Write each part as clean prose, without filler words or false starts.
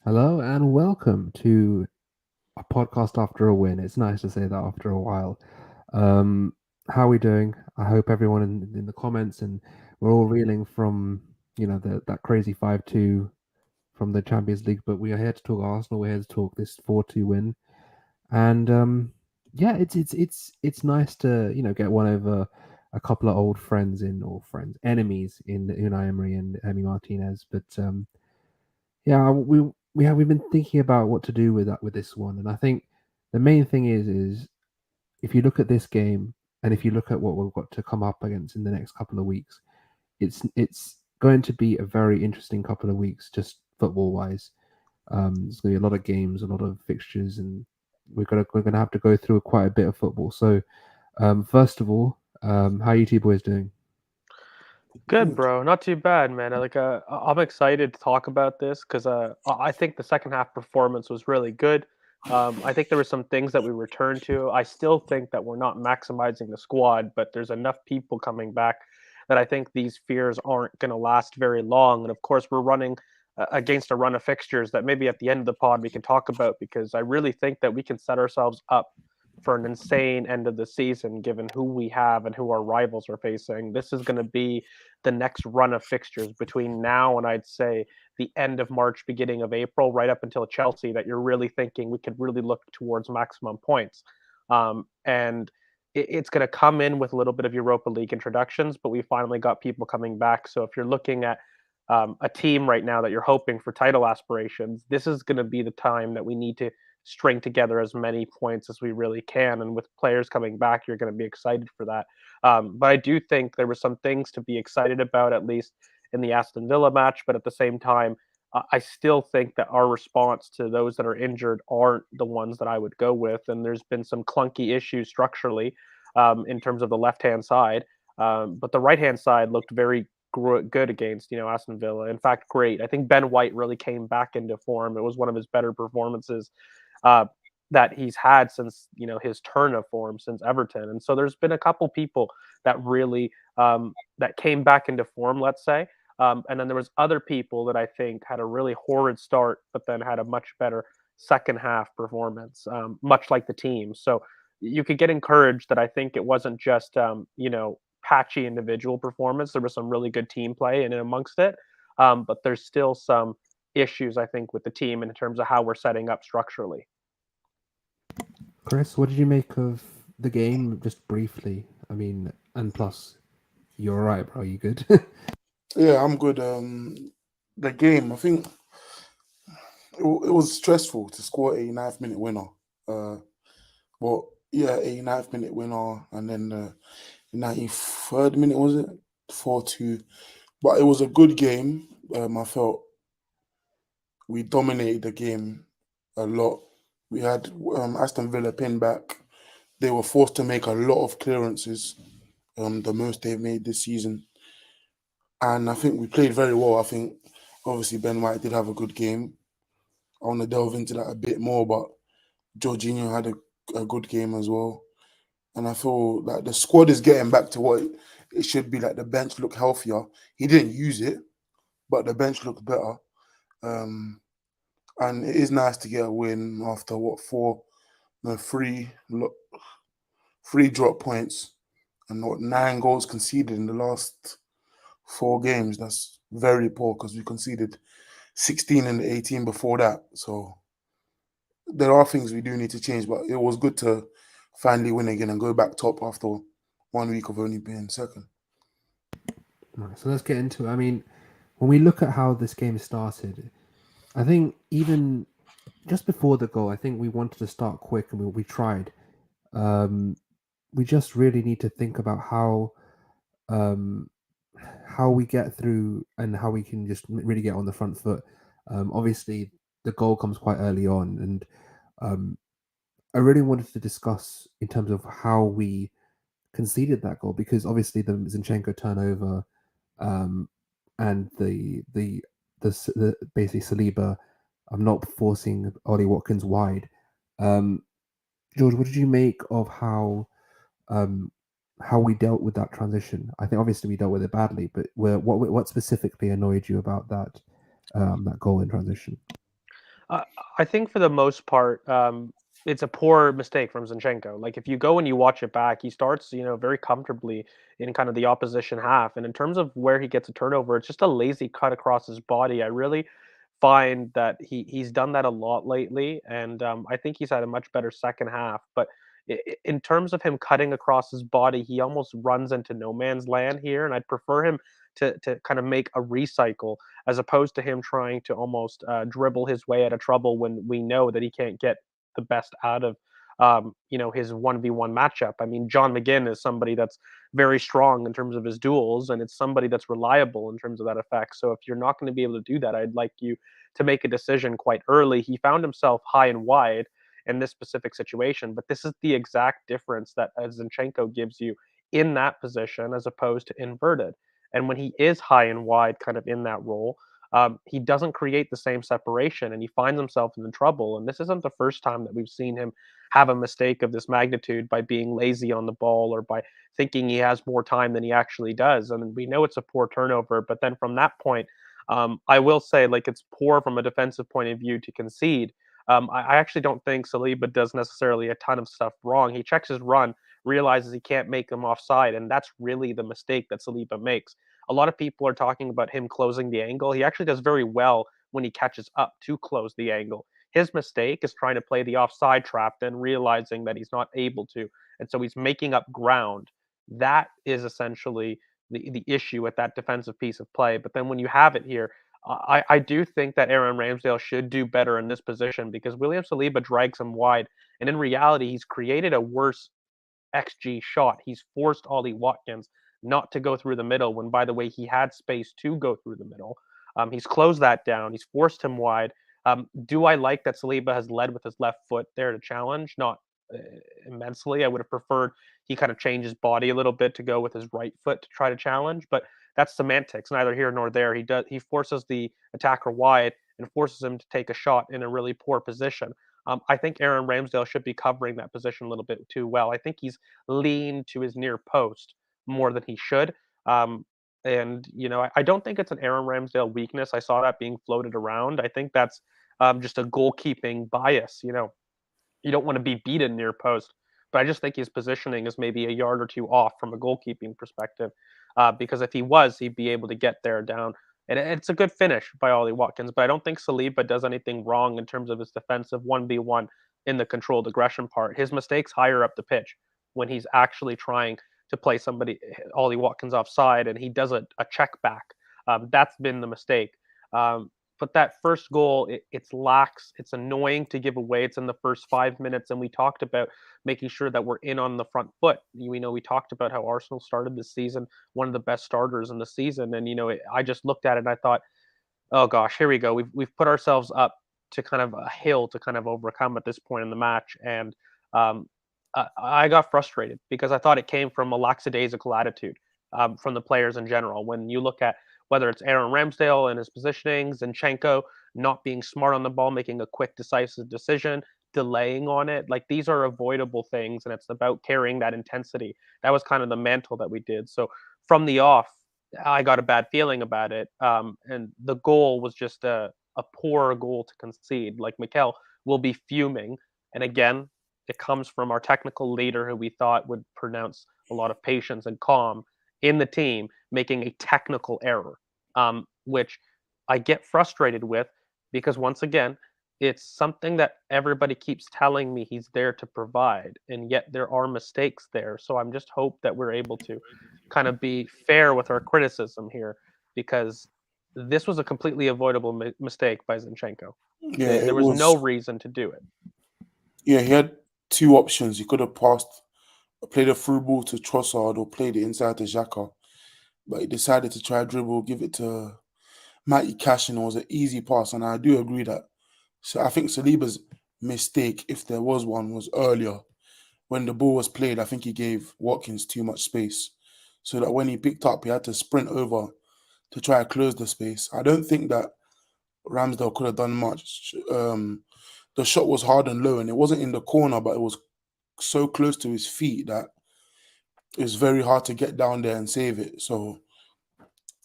Hello and welcome to a podcast after a win. It's nice to say that after a while. Um, how are we doing? I hope everyone in the comments and we're all reeling from that crazy 5-2 from the Champions League. But we are here to talk Arsenal. We're here to talk this 4-2 win, and yeah, it's nice to get one over a couple of old friends in or friends enemies in Unai Emery and Emi Martinez, but yeah, we've been thinking about what to do with that with this one, and I think the main thing is if you look at this game and if you look at what we've got to come up against in the next couple of weeks, it's going to be a very interesting couple of weeks, just football wise. There's going to be a lot of games, a lot of fixtures, and we're gonna have to go through quite a bit of football. So, first of all, how are you two boys doing? Good, Good. bro. Not too bad, man. I'm excited to talk about this because I think the second half performance was really good. I think there were some things that we returned to. I still think that we're not maximizing the squad, but there's enough people coming back that I think these fears aren't going to last very long. And of course, we're running against a run of fixtures that maybe at the end of the pod we can talk about because I really think that we can set ourselves up for an insane end of the season given who we have and who our rivals are facing. This is going to be the next run of fixtures between now and I'd say the end of March, beginning of April, right up until Chelsea, that you're really thinking we could really look towards maximum points. And it's going to come in with a little bit of Europa League introductions, but we finally got people coming back. So if you're looking at a team right now that you're hoping for title aspirations, this is going to be the time that we need to string together as many points as we really can. And with players coming back, you're going to be excited for that. But I do think there were some things to be excited about, at least in the Aston Villa match. But at the same time, I still think that our response to those that are injured aren't the ones that I would go with. And there's been some clunky issues structurally in terms of the left hand side. But the right hand side looked very good against Aston Villa. In fact, great. I think Ben White really came back into form. It was one of his better performances uh, that he's had since his turn of form since Everton. And so there's been a couple people that really that came back into form, let's say. And then there was other people that I think had a really horrid start, but then had a much better second half performance, much like the team. So you could get encouraged that I think it wasn't just patchy individual performance. There was some really good team play in and amongst it, but there's still some issues I think with the team in terms of how we're setting up structurally. Chris, what did you make of the game, just briefly? I mean, and plus, you're all right, bro. You good? Yeah, I'm good. The game, I think it was stressful to score a ninth minute winner. Uh, but yeah, a ninth minute winner, and then the 93rd minute was it 4-2. But it was a good game. I felt we dominated the game a lot. We had Aston Villa pinned back. They were forced to make a lot of clearances, the most they've made this season. And I think we played very well. I think obviously Ben White did have a good game. I want to delve into that a bit more, but Jorginho had a good game as well. And I feel like the squad is getting back to what it should be. Like the bench looked healthier. He didn't use it, but the bench looked better. Um, and it is nice to get a win after what four, no three drop points and what 9 goals conceded in the last 4 games. That's very poor because we conceded 16 and 18 before that. So there are things we do need to change, but it was good to finally win again and go back top after 1 week of only being second. Right, so let's get into it. I mean, when we look at how this game started, I think even just before the goal, I think we wanted to start quick and we tried. Um, we just really need to think about um, how we get through and how we can just really get on the front foot. Obviously, the goal comes quite early on, and um, I really wanted to discuss in terms of how we conceded that goal because obviously the Zinchenko turnover um, and the basically Saliba, I'm not forcing Ollie Watkins wide. Um, George, what did you make of um, how we dealt with that transition? I think obviously we dealt with it badly, but what specifically annoyed you about that goal in transition? I think for the most part, it's a poor mistake from Zinchenko. Like if you go and you watch it back, he starts, very comfortably in kind of the opposition half. And in terms of where he gets a turnover, it's just a lazy cut across his body. I really find that he's done that a lot lately, and I think he's had a much better second half. But in terms of him cutting across his body, he almost runs into no man's land here, and I'd prefer him to kind of make a recycle as opposed to him trying to almost dribble his way out of trouble when we know that he can't get the best out of his 1v1 matchup. I mean, John McGinn is somebody that's very strong in terms of his duels, and it's somebody that's reliable in terms of that effect. So if you're not going to be able to do that, I'd like you to make a decision quite early. He found himself high and wide in this specific situation, but this is the exact difference that Zinchenko gives you in that position as opposed to inverted. And when he is high and wide, kind of in that role, he doesn't create the same separation and he finds himself in trouble. And this isn't the first time that we've seen him have a mistake of this magnitude by being lazy on the ball or by thinking he has more time than he actually does. And we know it's a poor turnover. But then from that point, I will say, like, it's poor from a defensive point of view to concede. I actually don't think Saliba does necessarily a ton of stuff wrong. He checks his run, realizes he can't make them offside, and that's really the mistake that Saliba makes. A lot of people are talking about him closing the angle. He actually does very well when he catches up to close the angle. His mistake is trying to play the offside trap, then realizing that he's not able to. And so he's making up ground. That is essentially the issue with that defensive piece of play. But then when you have it here, I do think that Aaron Ramsdale should do better in this position because William Saliba drags him wide. And in reality, he's created a worse XG shot. He's forced Ollie Watkins not to go through the middle when, by the way, he had space to go through the middle. He's closed that down. He's forced him wide. Do I like that Saliba has led with his left foot there to challenge? Not immensely. I would have preferred he kind of changed his body a little bit to go with his right foot to try to challenge, but that's semantics. Neither here nor there. He forces the attacker wide and forces him to take a shot in a really poor position. I think Aaron Ramsdale should be covering that position a little bit too well. I think he's leaned to his near post more than he should. And I don't think it's an Aaron Ramsdale weakness. I saw that being floated around. I think that's just a goalkeeping bias. You don't want to be beaten near post, but I just think his positioning is maybe a yard or two off from a goalkeeping perspective. Because if he was, he'd be able to get there down. And it's a good finish by Ollie Watkins, but I don't think Saliba does anything wrong in terms of his defensive 1v1 in the controlled aggression part. His mistakes higher up the pitch when he's actually trying to play somebody, Ollie Watkins, offside, and he does a check back. That's been the mistake. But that first goal, it's lax. It's annoying to give away. It's in the first 5 minutes, and we talked about making sure that we're in on the front foot. We talked about how Arsenal started this season, one of the best starters in the season, and I just looked at it and I thought, oh gosh, here we go. We've put ourselves up to kind of a hill to kind of overcome at this point in the match, and I got frustrated because I thought it came from a lackadaisical attitude from the players in general. When you look at whether it's Aaron Ramsdale and his positioning, Zinchenko not being smart on the ball, making a quick, decisive decision, delaying on it, like these are avoidable things, and it's about carrying that intensity. That was kind of the mantle that we did. So from the off, I got a bad feeling about it, and the goal was just a poor goal to concede. Like Mikel will be fuming, and again, it comes from our technical leader who we thought would pronounce a lot of patience and calm in the team, making a technical error, which I get frustrated with because once again, it's something that everybody keeps telling me he's there to provide, and yet there are mistakes there. So I'm just hope that we're able to kind of be fair with our criticism here because this was a completely avoidable mistake by Zinchenko. Yeah, There it was no was. reason to do it. Yeah, he had two options. He could have passed, played a through ball to Trossard or played it inside to Xhaka, but he decided to try dribble, give it to Matty Cash, and it was an easy pass. And I do agree that. So I think Saliba's mistake, if there was one, was earlier when the ball was played. I think he gave Watkins too much space, so that when he picked up, he had to sprint over to try to close the space. I don't think that Ramsdale could have done much. The shot was hard and low, and it wasn't in the corner, but it was so close to his feet that it's very hard to get down there and save it. So,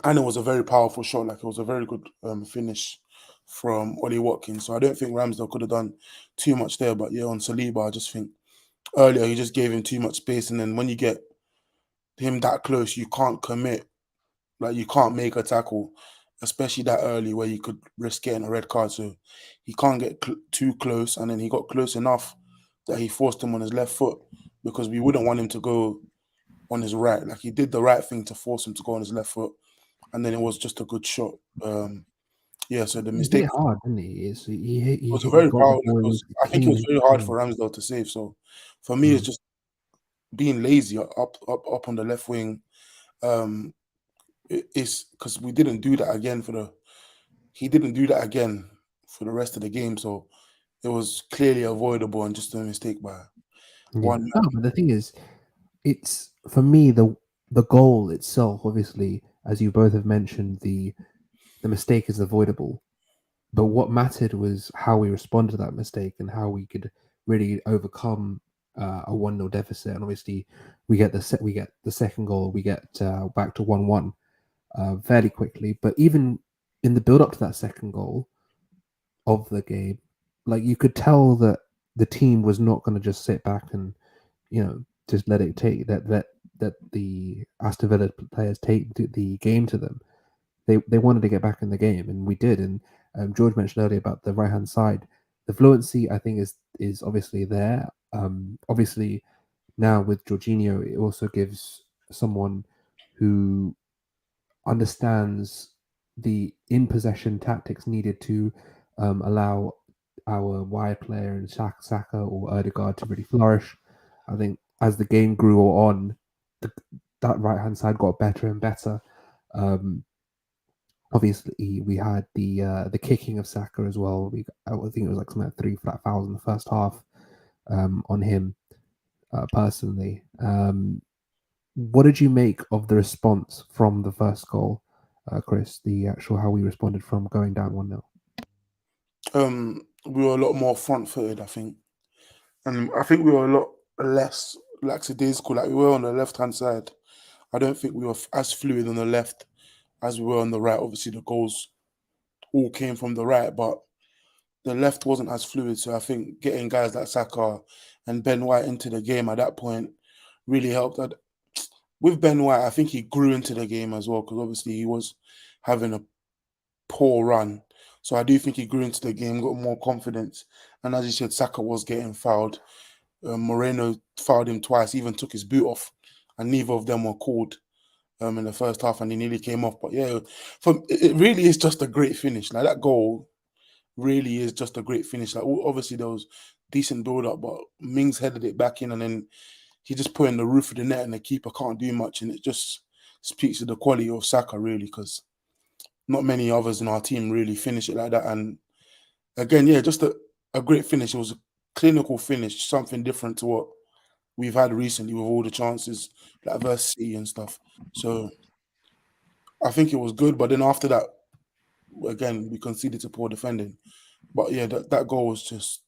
and it was a very powerful shot. Like it was a very good finish from Ollie Watkins. So I don't think Ramsdale could have done too much there. But yeah, on Saliba, I just think earlier he just gave him too much space, and then when you get him that close, you can't commit. Like, you can't make a tackle, especially that early where you could risk getting a red card. So he can't get too close, and then he got close enough that he forced him on his left foot, because we wouldn't want him to go on his right. Like, he did the right thing to force him to go on his left foot, and then it was just a good shot. Yeah, so the He hit mistake it hard, didn't he? was He very got the hard. ball. He was I think it was clean. very hard for Ramsdale to save. So for me, it's just being lazy up on the left wing. It's because we didn't do that again he didn't do that again for the rest of the game. So it was clearly avoidable and just a mistake by one man. No, but the thing is, it's for me the goal itself. Obviously, as you both have mentioned, the mistake is avoidable. But what mattered was how we responded to that mistake and how we could really overcome a 1-0 deficit. And obviously, we get the second goal. We get back to 1-1 fairly quickly. But even in the build up to that second goal of the game, like, you could tell that the team was not going to just sit back and just let it take that the Aston Villa players take the game to them. They wanted to get back in the game, and we did. And George mentioned earlier about the right hand side. The fluency, I think, is obviously there. Obviously, now with Jorginho, it also gives someone who understands the in possession tactics needed to allow our wide player in Saka or Odegaard to really flourish. I think as the game grew on, that right hand side got better and better. Obviously, we had the kicking of Saka as well. I think it was like something like 3 flat fouls in the first half on him personally. What did you make of the response from the first goal, Chris? The actual how we responded from going down 1-0. We were a lot more front-footed, I think, and I think we were a lot less lackadaisical. Like, we were on the left-hand side. I don't think we were as fluid on the left as we were on the right. Obviously, the goals all came from the right, but the left wasn't as fluid. So I think getting guys like Saka and Ben White into the game at that point really helped. With Ben White, I think he grew into the game as well, because obviously he was having a poor run. So I do think he grew into the game, got more confidence. And as you said, Saka was getting fouled. Moreno fouled him twice, even took his boot off, and neither of them were called in the first half, and he nearly came off. But yeah, it really is just a great finish. Like, that goal really is just a great finish. Like, obviously there was decent build up, but Mings headed it back in, and then he just put in the roof of the net, and the keeper can't do much. And it just speaks to the quality of Saka, really, because not many others in our team really finish it like that. And again, yeah, just a great finish. It was a clinical finish, something different to what we've had recently with all the chances, like versus City and stuff. So I think it was good. But then after that, again, we conceded to poor defending. But yeah, that goal was just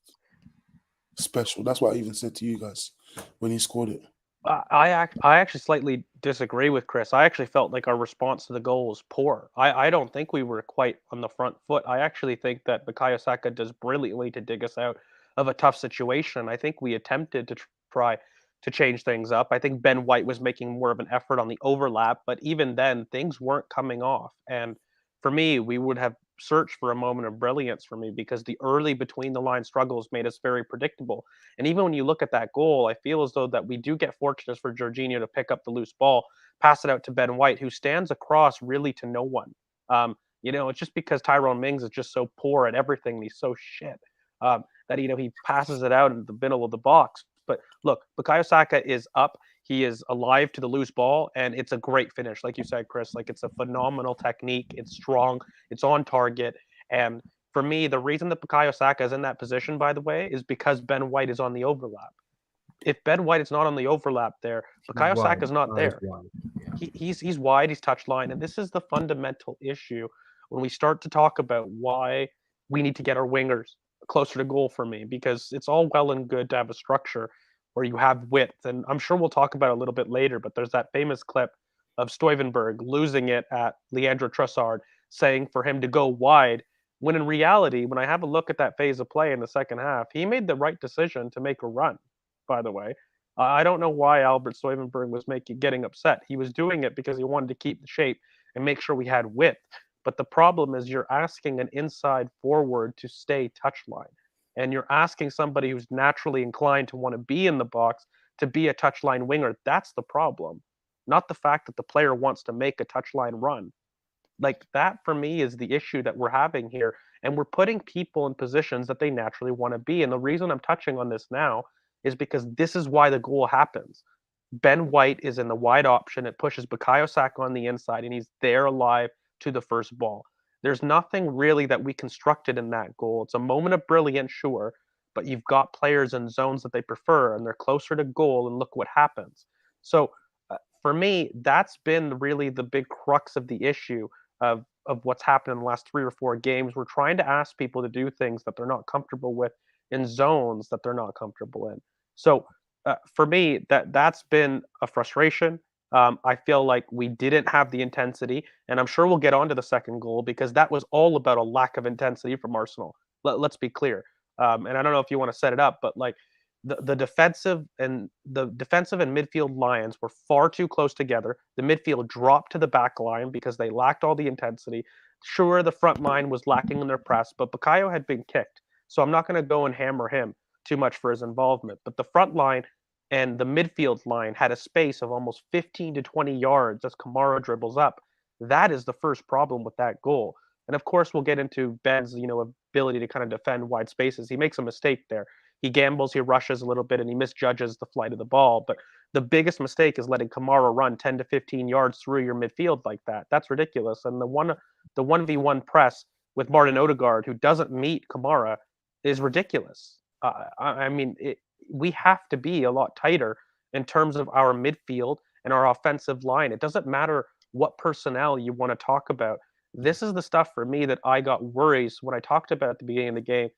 special. That's what I even said to you guys when he scored it. I actually slightly disagree with Chris. I actually felt like our response to the goal was poor. I don't think we were quite on the front foot. I actually think that Bukayo Saka does brilliantly to dig us out of a tough situation. I think we attempted to try to change things up. I think Ben White was making more of an effort on the overlap, but even then, things weren't coming off. And for me, we would have searched for a moment of brilliance for me, because the early between the line struggles made us very predictable. And even when you look at that goal, I feel as though that we do get fortunate for Jorginho to pick up the loose ball, pass it out to Ben White, who stands across really to no one. It's just because Tyrone Mings is just so poor at everything. And he's so shit that he passes it out in the middle of the box. But look, Bukayo Saka is up. He is alive to the loose ball, and it's a great finish. Like you said, Chris, like, it's a phenomenal technique. It's strong. It's on target. And for me, the reason that Bukayo Saka is in that position, by the way, is because Ben White is on the overlap. If Ben White is not on the overlap there, Bukayo Saka is not there. He's wide, he's touchline, and this is the fundamental issue when we start to talk about why we need to get our wingers closer to goal for me, because it's all well and good to have a structure where you have width, and I'm sure we'll talk about it a little bit later, but there's that famous clip of Stuyvenberg losing it at Leandro Trossard, saying for him to go wide, When in reality, when I have a look at that phase of play in the second half, he made the right decision to make a run, by the way. I don't know why Albert Stuyvenberg was getting upset. He was doing it because he wanted to keep the shape and make sure we had width. But the problem is you're asking an inside forward to stay touchline. And you're asking somebody who's naturally inclined to want to be in the box to be a touchline winger. That's the problem. Not the fact that the player wants to make a touchline run. Like that for me is the issue that we're having here. And we're putting people in positions that they naturally want to be. And the reason I'm touching on this now is because this is why the goal happens. Ben White is in the wide option. It pushes Bukayo Saka on the inside, and he's there alive to the first ball. There's nothing really that we constructed in that goal. It's a moment of brilliance, sure, but you've got players in zones that they prefer, and they're closer to goal, and look what happens. So for me, that's been really the big crux of the issue of what's happened in the last 3 or 4 games. We're trying to ask people to do things that they're not comfortable with in zones that they're not comfortable in. So for me, that's been a frustration. I feel like we didn't have the intensity, and I'm sure we'll get on to the second goal because that was all about a lack of intensity from Arsenal. Let's be clear. And I don't know if you want to set it up, but like the defensive and midfield lines were far too close together. The midfield dropped to the back line because they lacked all the intensity. Sure, the front line was lacking in their press, but Bukayo had been kicked, so I'm not going to go and hammer him too much for his involvement. But the front line and the midfield line had a space of almost 15 to 20 yards as Kamara dribbles up. That is the first problem with that goal. And of course, we'll get into Ben's, ability to kind of defend wide spaces. He makes a mistake there. He gambles, he rushes a little bit, and he misjudges the flight of the ball. But the biggest mistake is letting Kamara run 10 to 15 yards through your midfield like that. That's ridiculous. And the 1v1 press with Martin Odegaard, who doesn't meet Kamara, is ridiculous. We have to be a lot tighter in terms of our midfield and our offensive line. It doesn't matter what personnel you want to talk about. This is the stuff for me that I got worries when I talked about at the beginning of the game.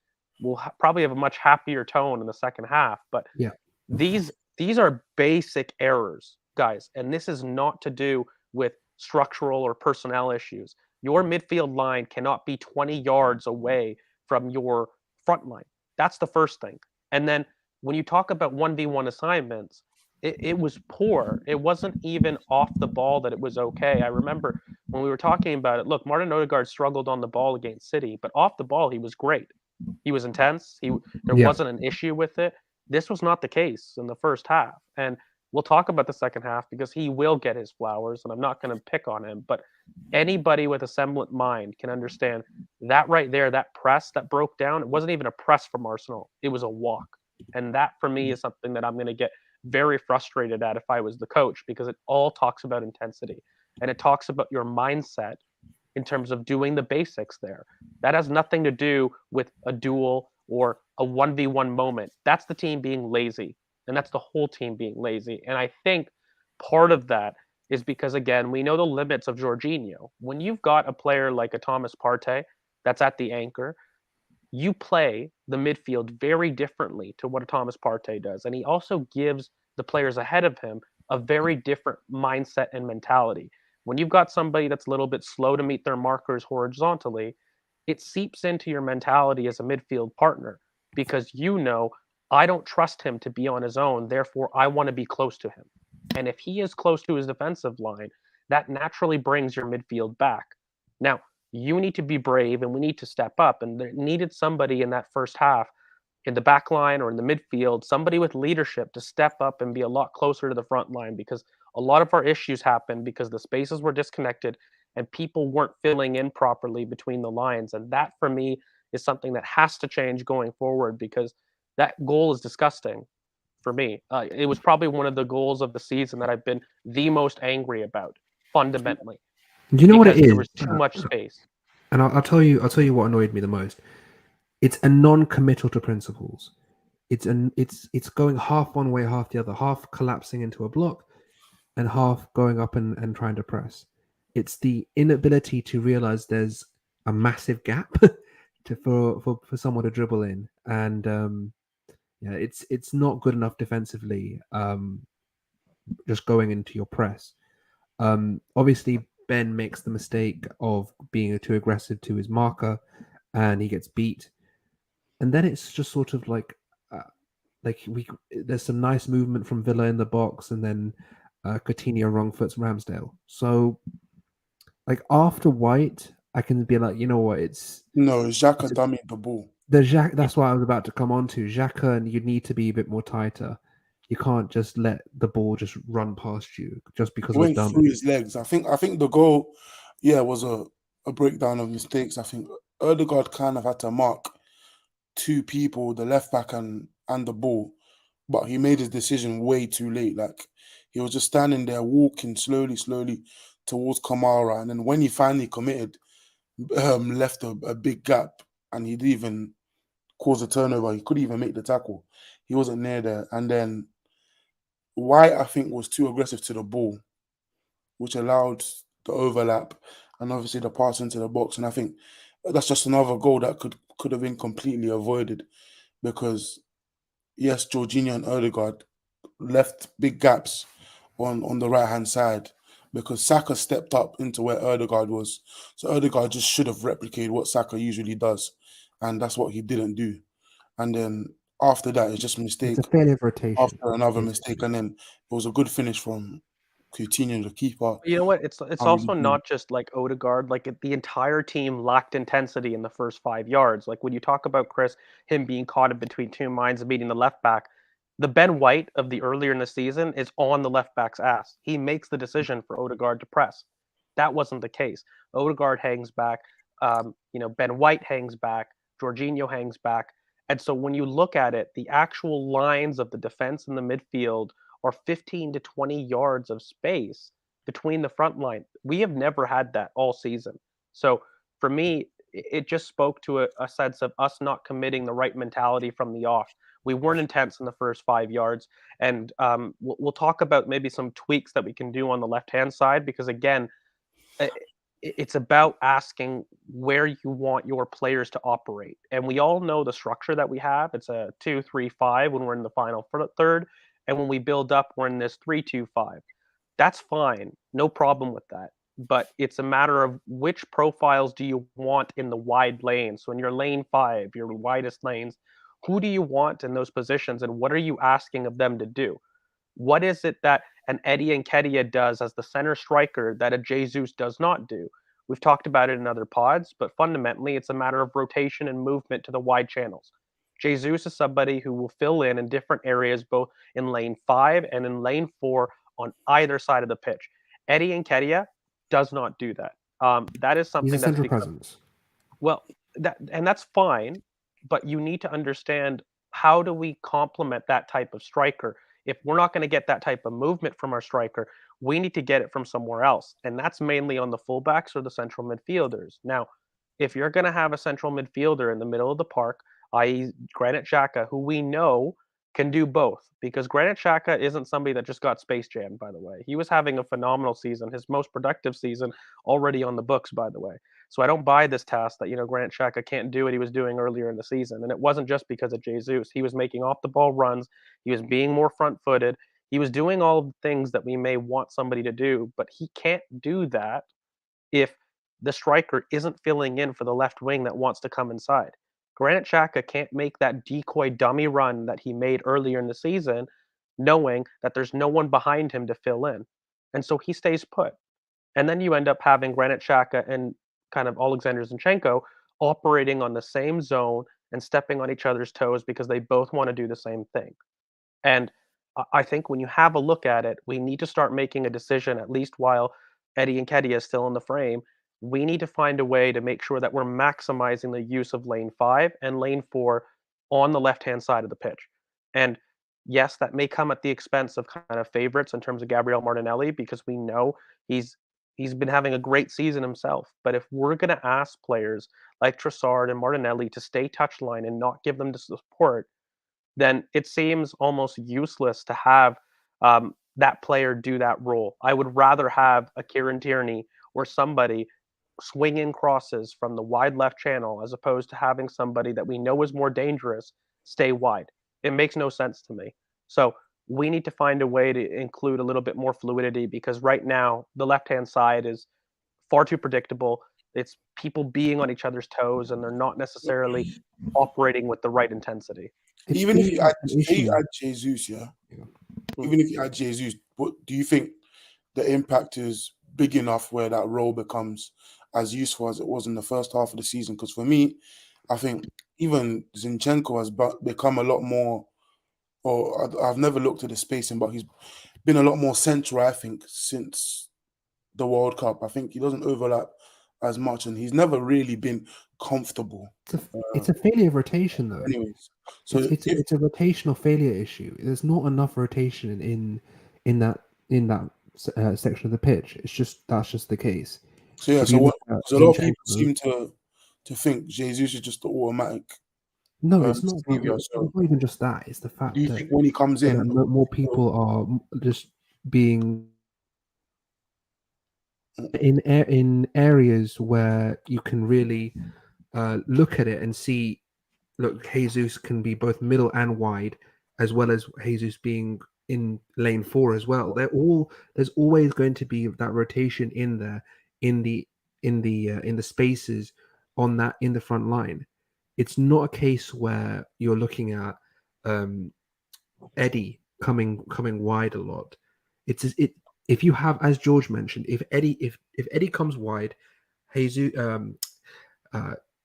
We'll probably have a much happier tone in the second half, but Yeah. these are basic errors, guys, and this is not to do with structural or personnel issues. Your midfield line cannot be 20 yards away from your front line. That's the first thing. And then when you talk about 1v1 assignments, it was poor. It wasn't even off the ball that it was okay. I remember when we were talking about it, look, Martin Odegaard struggled on the ball against City, but off the ball, he was great. He was intense. There wasn't an issue with it. This was not the case in the first half. And we'll talk about the second half because he will get his flowers, and I'm not going to pick on him. But anybody with a semblance mind can understand that right there, that press that broke down, it wasn't even a press from Arsenal. It was a walk. And that, for me, is something that I'm going to get very frustrated at if I was the coach, because it all talks about intensity. And it talks about your mindset in terms of doing the basics there. That has nothing to do with a duel or a 1v1 moment. That's the team being lazy, and that's the whole team being lazy. And I think part of that is because, again, we know the limits of Jorginho. When you've got a player like a Thomas Partey that's at the anchor, you play the midfield very differently to what a Thomas Partey does. And he also gives the players ahead of him a very different mindset and mentality. When you've got somebody that's a little bit slow to meet their markers horizontally, it seeps into your mentality as a midfield partner because I don't trust him to be on his own. Therefore, I want to be close to him. And if he is close to his defensive line, that naturally brings your midfield back. Now, you need to be brave and we need to step up. And there needed somebody in that first half in the back line or in the midfield, somebody with leadership to step up and be a lot closer to the front line, because a lot of our issues happened because the spaces were disconnected and people weren't filling in properly between the lines. And that, for me, is something that has to change going forward, because that goal is disgusting for me. It was probably one of the goals of the season that I've been the most angry about, fundamentally. Do you know what it is? There was too much space. And I'll tell you what annoyed me the most. It's a non-committal to principles. It's going half one way, half the other, half collapsing into a block, and half going up and trying to press. It's the inability to realize there's a massive gap for someone to dribble in, and it's not good enough defensively. Just going into your press. Obviously, Ben makes the mistake of being too aggressive to his marker, and he gets beat, and then it's just sort of there's some nice movement from Villa in the box, and then Coutinho wrong foots Ramsdale. So like after White, I can be like, you know what, it's Xhaka dummied the ball. the Xhaka. That's what I was about to come on to. Xhaka, and you need to be a bit more tighter. You can't just let the ball just run past you just because It of a went dummy. through his legs. I think the goal, was a breakdown of mistakes. I think Ødegaard kind of had to mark two people, the left back and the ball, but he made his decision way too late. Like he was just standing there, walking slowly towards Kamara, and then when he finally committed, left a big gap, and he'd even cause a turnover. He could even make the tackle. He wasn't near there, and then White, I think, was too aggressive to the ball, which allowed the overlap and obviously the pass into the box. And I think that's just another goal that could have been completely avoided, because yes, Jorginho and Ødegaard left big gaps on the right hand side, because Saka stepped up into where Ødegaard was. So Ødegaard just should have replicated what Saka usually does, and that's what he didn't do. And then after that, it's just a mistake It's a failure of rotation. after another basically. mistake, and then it was a good finish from Coutinho, the keeper. You know what? It's How also he- not just like Odegaard. Like the entire team lacked intensity in the first 5 yards. Like when you talk about Chris, him being caught in between two minds and beating the left back, the Ben White of the earlier in the season is on the left back's ass. He makes the decision for Odegaard to press. That wasn't the case. Odegaard hangs back. Ben White hangs back. Jorginho hangs back. And so when you look at it, the actual lines of the defense and the midfield are 15 to 20 yards of space between the front line. We have never had that all season. So for me, it just spoke to a sense of us not committing the right mentality from the off. We weren't intense in the first 5 yards, and we'll talk about maybe some tweaks that we can do on the left hand side, because again, it's about asking where you want your players to operate. And we all know the structure that we have. It's a 2-3-5 when we're in the final third, and when we build up, we're in this 3-2-5. That's fine, no problem with that. But it's a matter of which profiles do you want in the wide lanes. So in your lane 5, your widest lanes, who do you want in those positions, and what are you asking of them to do? What is it that an Eddie Nketiah does as the center striker that a Jesus does not do? We've talked about it in other pods, but fundamentally, it's a matter of rotation and movement to the wide channels. Jesus is somebody who will fill in different areas, both in lane 5 and in lane 4 on either side of the pitch. Eddie Nketiah does not do that. That is He's a something that's central become, presence. well, that's fine, but you need to understand, how do we complement that type of striker? If we're not going to get that type of movement from our striker, we need to get it from somewhere else, and that's mainly on the fullbacks or the central midfielders. Now, if you're going to have a central midfielder in the middle of the park, i.e., Granit Xhaka, who we know can do both, because Granit Xhaka isn't somebody that just got space jammed. By the way, he was having a phenomenal season, his most productive season already on the books. By the way. So I don't buy this task that Granit Xhaka can't do what he was doing earlier in the season, and it wasn't just because of Jesus. He was making off the ball runs, he was being more front footed, he was doing all of the things that we may want somebody to do, but he can't do that if the striker isn't filling in for the left wing that wants to come inside. Granit Xhaka can't make that decoy dummy run that he made earlier in the season, knowing that there's no one behind him to fill in, and so he stays put. And then you end up having Granit Xhaka and kind of Alexander Zinchenko operating on the same zone and stepping on each other's toes because they both want to do the same thing. And I think when you have a look at it, we need to start making a decision, at least while Eddie Nketiah is still in the frame. We need to find a way to make sure that we're maximizing the use of lane 5 and lane 4 on the left-hand side of the pitch. And yes, that may come at the expense of kind of favorites in terms of Gabriel Martinelli, because we know he's he's been having a great season himself. But if we're going to ask players like Trossard and Martinelli to stay touchline and not give them the support, then it seems almost useless to have that player do that role. I would rather have a Kieran Tierney or somebody swinging crosses from the wide left channel, as opposed to having somebody that we know is more dangerous stay wide. It makes no sense to me. So we need to find a way to include a little bit more fluidity, because right now the left hand side is far too predictable. It's people being on each other's toes, and they're not necessarily operating with the right intensity. Even if you add, an say you issue. add Jesus, even if you add Jesus, what do you think the impact is big enough where that role becomes as useful as it was in the first half of the season? Because for me, I think even Zinchenko has become a lot more, or I've never looked at the spacing, but he's been a lot more central, I think, since the World Cup. I think he doesn't overlap as much, and he's never really been comfortable. It's a failure of rotation, though. Anyways, so it's a rotational failure issue. There's not enough rotation in that section of the pitch. That's just the case. So yeah, If so you what? look at So a lot of people Zinchenko, seem to think Jesus is just the automatic. no, it's not. savior. It's So not even just that. It's the do fact you that think when he comes in, more people are just being in areas where you can really look at it and see. Look, Jesus can be both middle and wide, as well as Jesus being in lane 4 as well. There's always going to be that rotation in there in the spaces on that in the front line. It's not a case where you're looking at Eddie coming wide a lot. If you have, as George mentioned, if Eddie comes wide, Jesus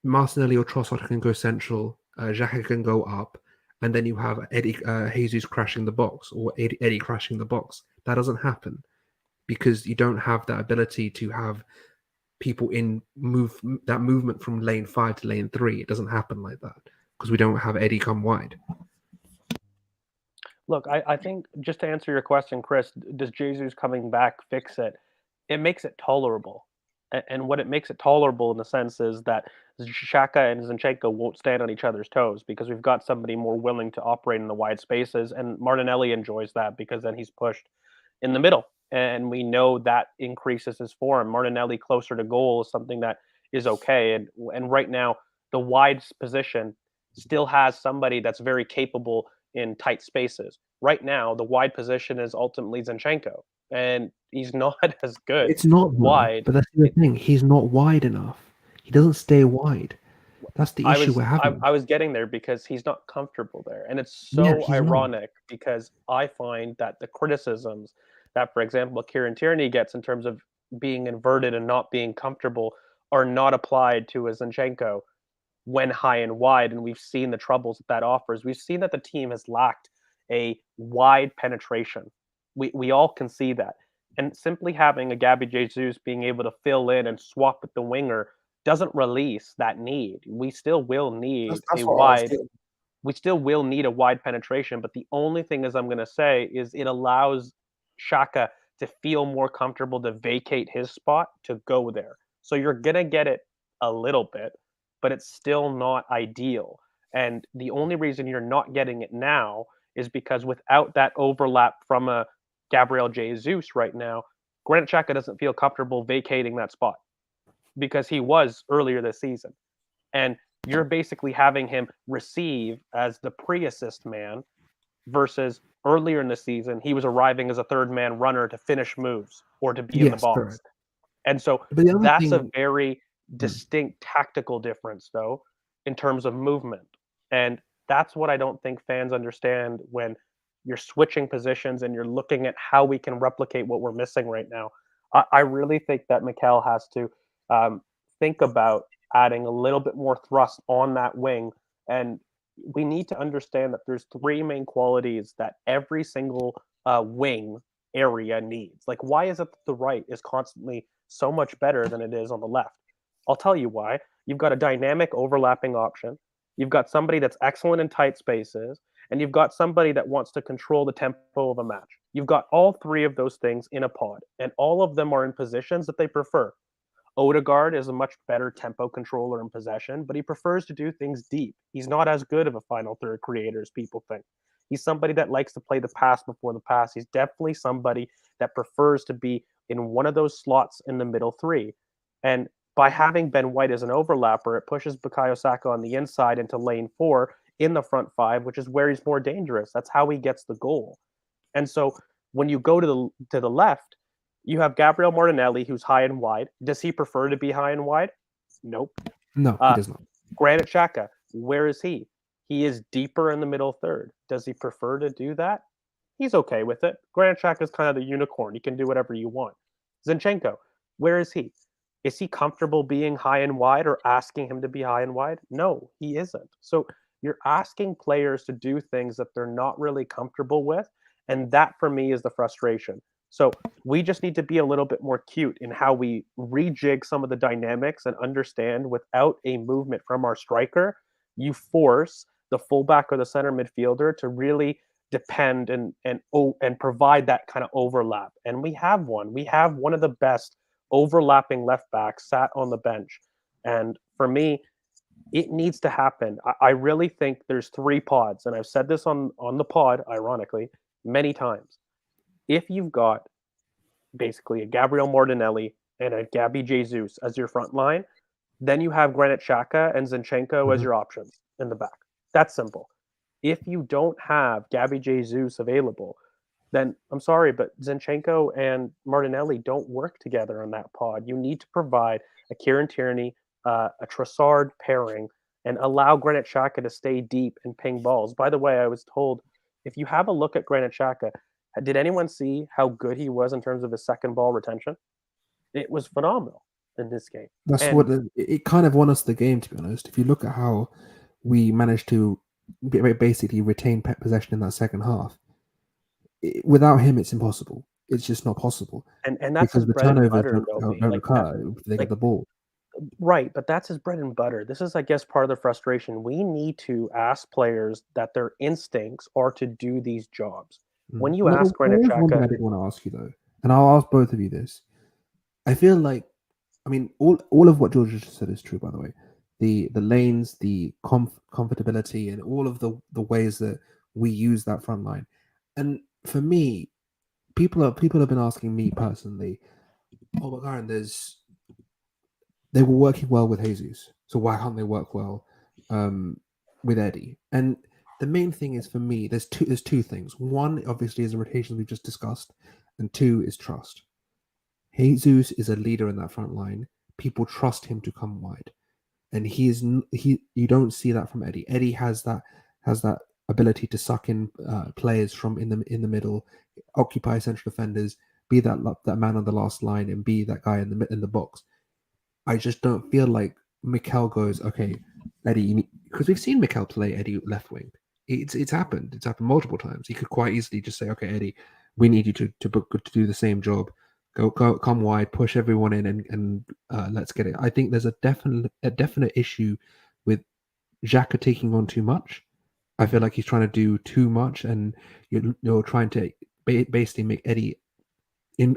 Martinelli or Trossard can go central, Xhaka can go up, and then you have Eddie Jesus crashing the box or Eddie crashing the box. That doesn't happen because you don't have that ability to have people that movement from lane 5 to lane 3. It doesn't happen like that because we don't have Eddie come wide. Look, I think just to answer your question, Chris, does Jesus coming back fix it? It makes it tolerable. And what it makes it tolerable in the sense is that Xhaka and Zinchenko won't stand on each other's toes because we've got somebody more willing to operate in the wide spaces. And Martinelli enjoys that because then he's pushed in the middle. And we know that increases his form. Martinelli closer to goal is something that is okay. And right now, the wide position still has somebody that's very capable in tight spaces. Right now, the wide position is ultimately Zinchenko, and he's not as good. It's not wide. But that's the thing. He's not wide enough. He doesn't stay wide. That's the issue we're having. I was getting there because he's not comfortable there, and it's Yeah, so he's not. ironic because I find that the criticisms that, for example, Kieran Tierney gets in terms of being inverted and not being comfortable are not applied to a Zinchenko when high and wide, and we've seen the troubles that offers. We've seen that the team has lacked a wide penetration. We all can see that. And simply having a Gabby Jesus being able to fill in and swap with the winger doesn't release that need. We still will need that's what I was getting. we still will need a wide penetration, but the only thing is I'm going to say is it allows Xhaka to feel more comfortable to vacate his spot to go there. So you're going to get it a little bit, but it's still not ideal. And the only reason you're not getting it now is because without that overlap from a Gabriel Jesus right now, Granit Xhaka doesn't feel comfortable vacating that spot because he was earlier this season. And you're basically having him receive as the pre-assist man versus earlier in the season, he was arriving as a third man runner to finish moves or to be in the box. Correct. And so that's a very distinct tactical difference, though, in terms of movement. And that's what I don't think fans understand when you're switching positions and you're looking at how we can replicate what we're missing right now. I really think that Mikel has to think about adding a little bit more thrust on that wing. And we need to understand that there's three main qualities that every single wing area needs. Like, why is it that the right is constantly so much better than it is on the left? I'll tell you why. You've got a dynamic overlapping option. You've got somebody that's excellent in tight spaces, and you've got somebody that wants to control the tempo of a match. You've got all three of those things in a pod, and all of them are in positions that they prefer. Odegaard is a much better tempo controller in possession, but he prefers to do things deep. He's not as good of a final third creator as people think. He's somebody that likes to play the pass before the pass. He's definitely somebody that prefers to be in one of those slots in the middle three. And by having Ben White as an overlapper, it pushes Bukayo Saka on the inside into lane 4 in the front 5, which is where he's more dangerous. That's how he gets the goal. And so when you go to the left, You have Gabriel Martinelli, who's high and wide. Does he prefer to be high and wide? Nope. No, he does not. Granit Xhaka, where is he? He is deeper in the middle third. Does he prefer to do that? He's okay with it. Granit Xhaka is kind of the unicorn. He can do whatever you want. Zinchenko, where is he? Is he comfortable being high and wide or asking him to be high and wide? No, he isn't. So you're asking players to do things that they're not really comfortable with. And that for me is the frustration. So we just need to be a little bit more cute in how we rejig some of the dynamics and understand without a movement from our striker, you force the fullback or the center midfielder to really depend and provide that kind of overlap. And we have one. We have one of the best overlapping left backs sat on the bench. And for me, it needs to happen. I really think there's 3 pods, and I've said this on the pod, ironically, many times. If you've got basically a Gabriel Martinelli and a Gabby Jesus as your front line, then you have Granit Xhaka and Zinchenko as your options in the back. That's simple. If you don't have Gabby Jesus available, then I'm sorry, but Zinchenko and Martinelli don't work together on that pod. You need to provide a Kieran Tierney, a Trossard pairing, and allow Granit Xhaka to stay deep and ping balls. By the way, I was told, if you have a look at Granit Xhaka, did anyone see how good he was in terms of his second ball retention? It was phenomenal in this game. That's And what it kind of won us the game, to be honest. If you look at how we managed to basically retain possession in that second half, without him, it's impossible. It's just not possible. and that's Because his the bread and turnovers butter, don't occur if they get the ball. Right, but that's his bread and butter. This is, I guess, part of the frustration. We need to ask players that their instincts are to do these jobs. When you ask Granit One thing I Xhaka, did want to ask you though, and I'll ask both of you this. I feel like, I mean, all of what George just said is true. By the way, the lanes, the comfortability, and all of the ways that we use that front line. And for me, people have been asking me personally, oh, but Karen, they were working well with Jesus, so why can't they work well with Eddie? And the main thing is, for me, there's two things. One, obviously, is the rotations we've just discussed, and 2 is trust. Jesus is a leader in that front line. People trust him to come wide, and you don't see that from Eddie. Eddie has that ability to suck in players from in the middle, occupy central defenders, be that man on the last line, and be that guy in the box. I just don't feel like Mikel goes, okay, Eddie, because we've seen Mikel play Eddie left wing. It's happened. It's happened multiple times. He could quite easily just say, okay, Eddie, we need you to do the same job. Go, come wide, push everyone in, and let's get it. I think there's a definite issue with Xhaka taking on too much. I feel like he's trying to do too much, and you're trying to basically make Eddie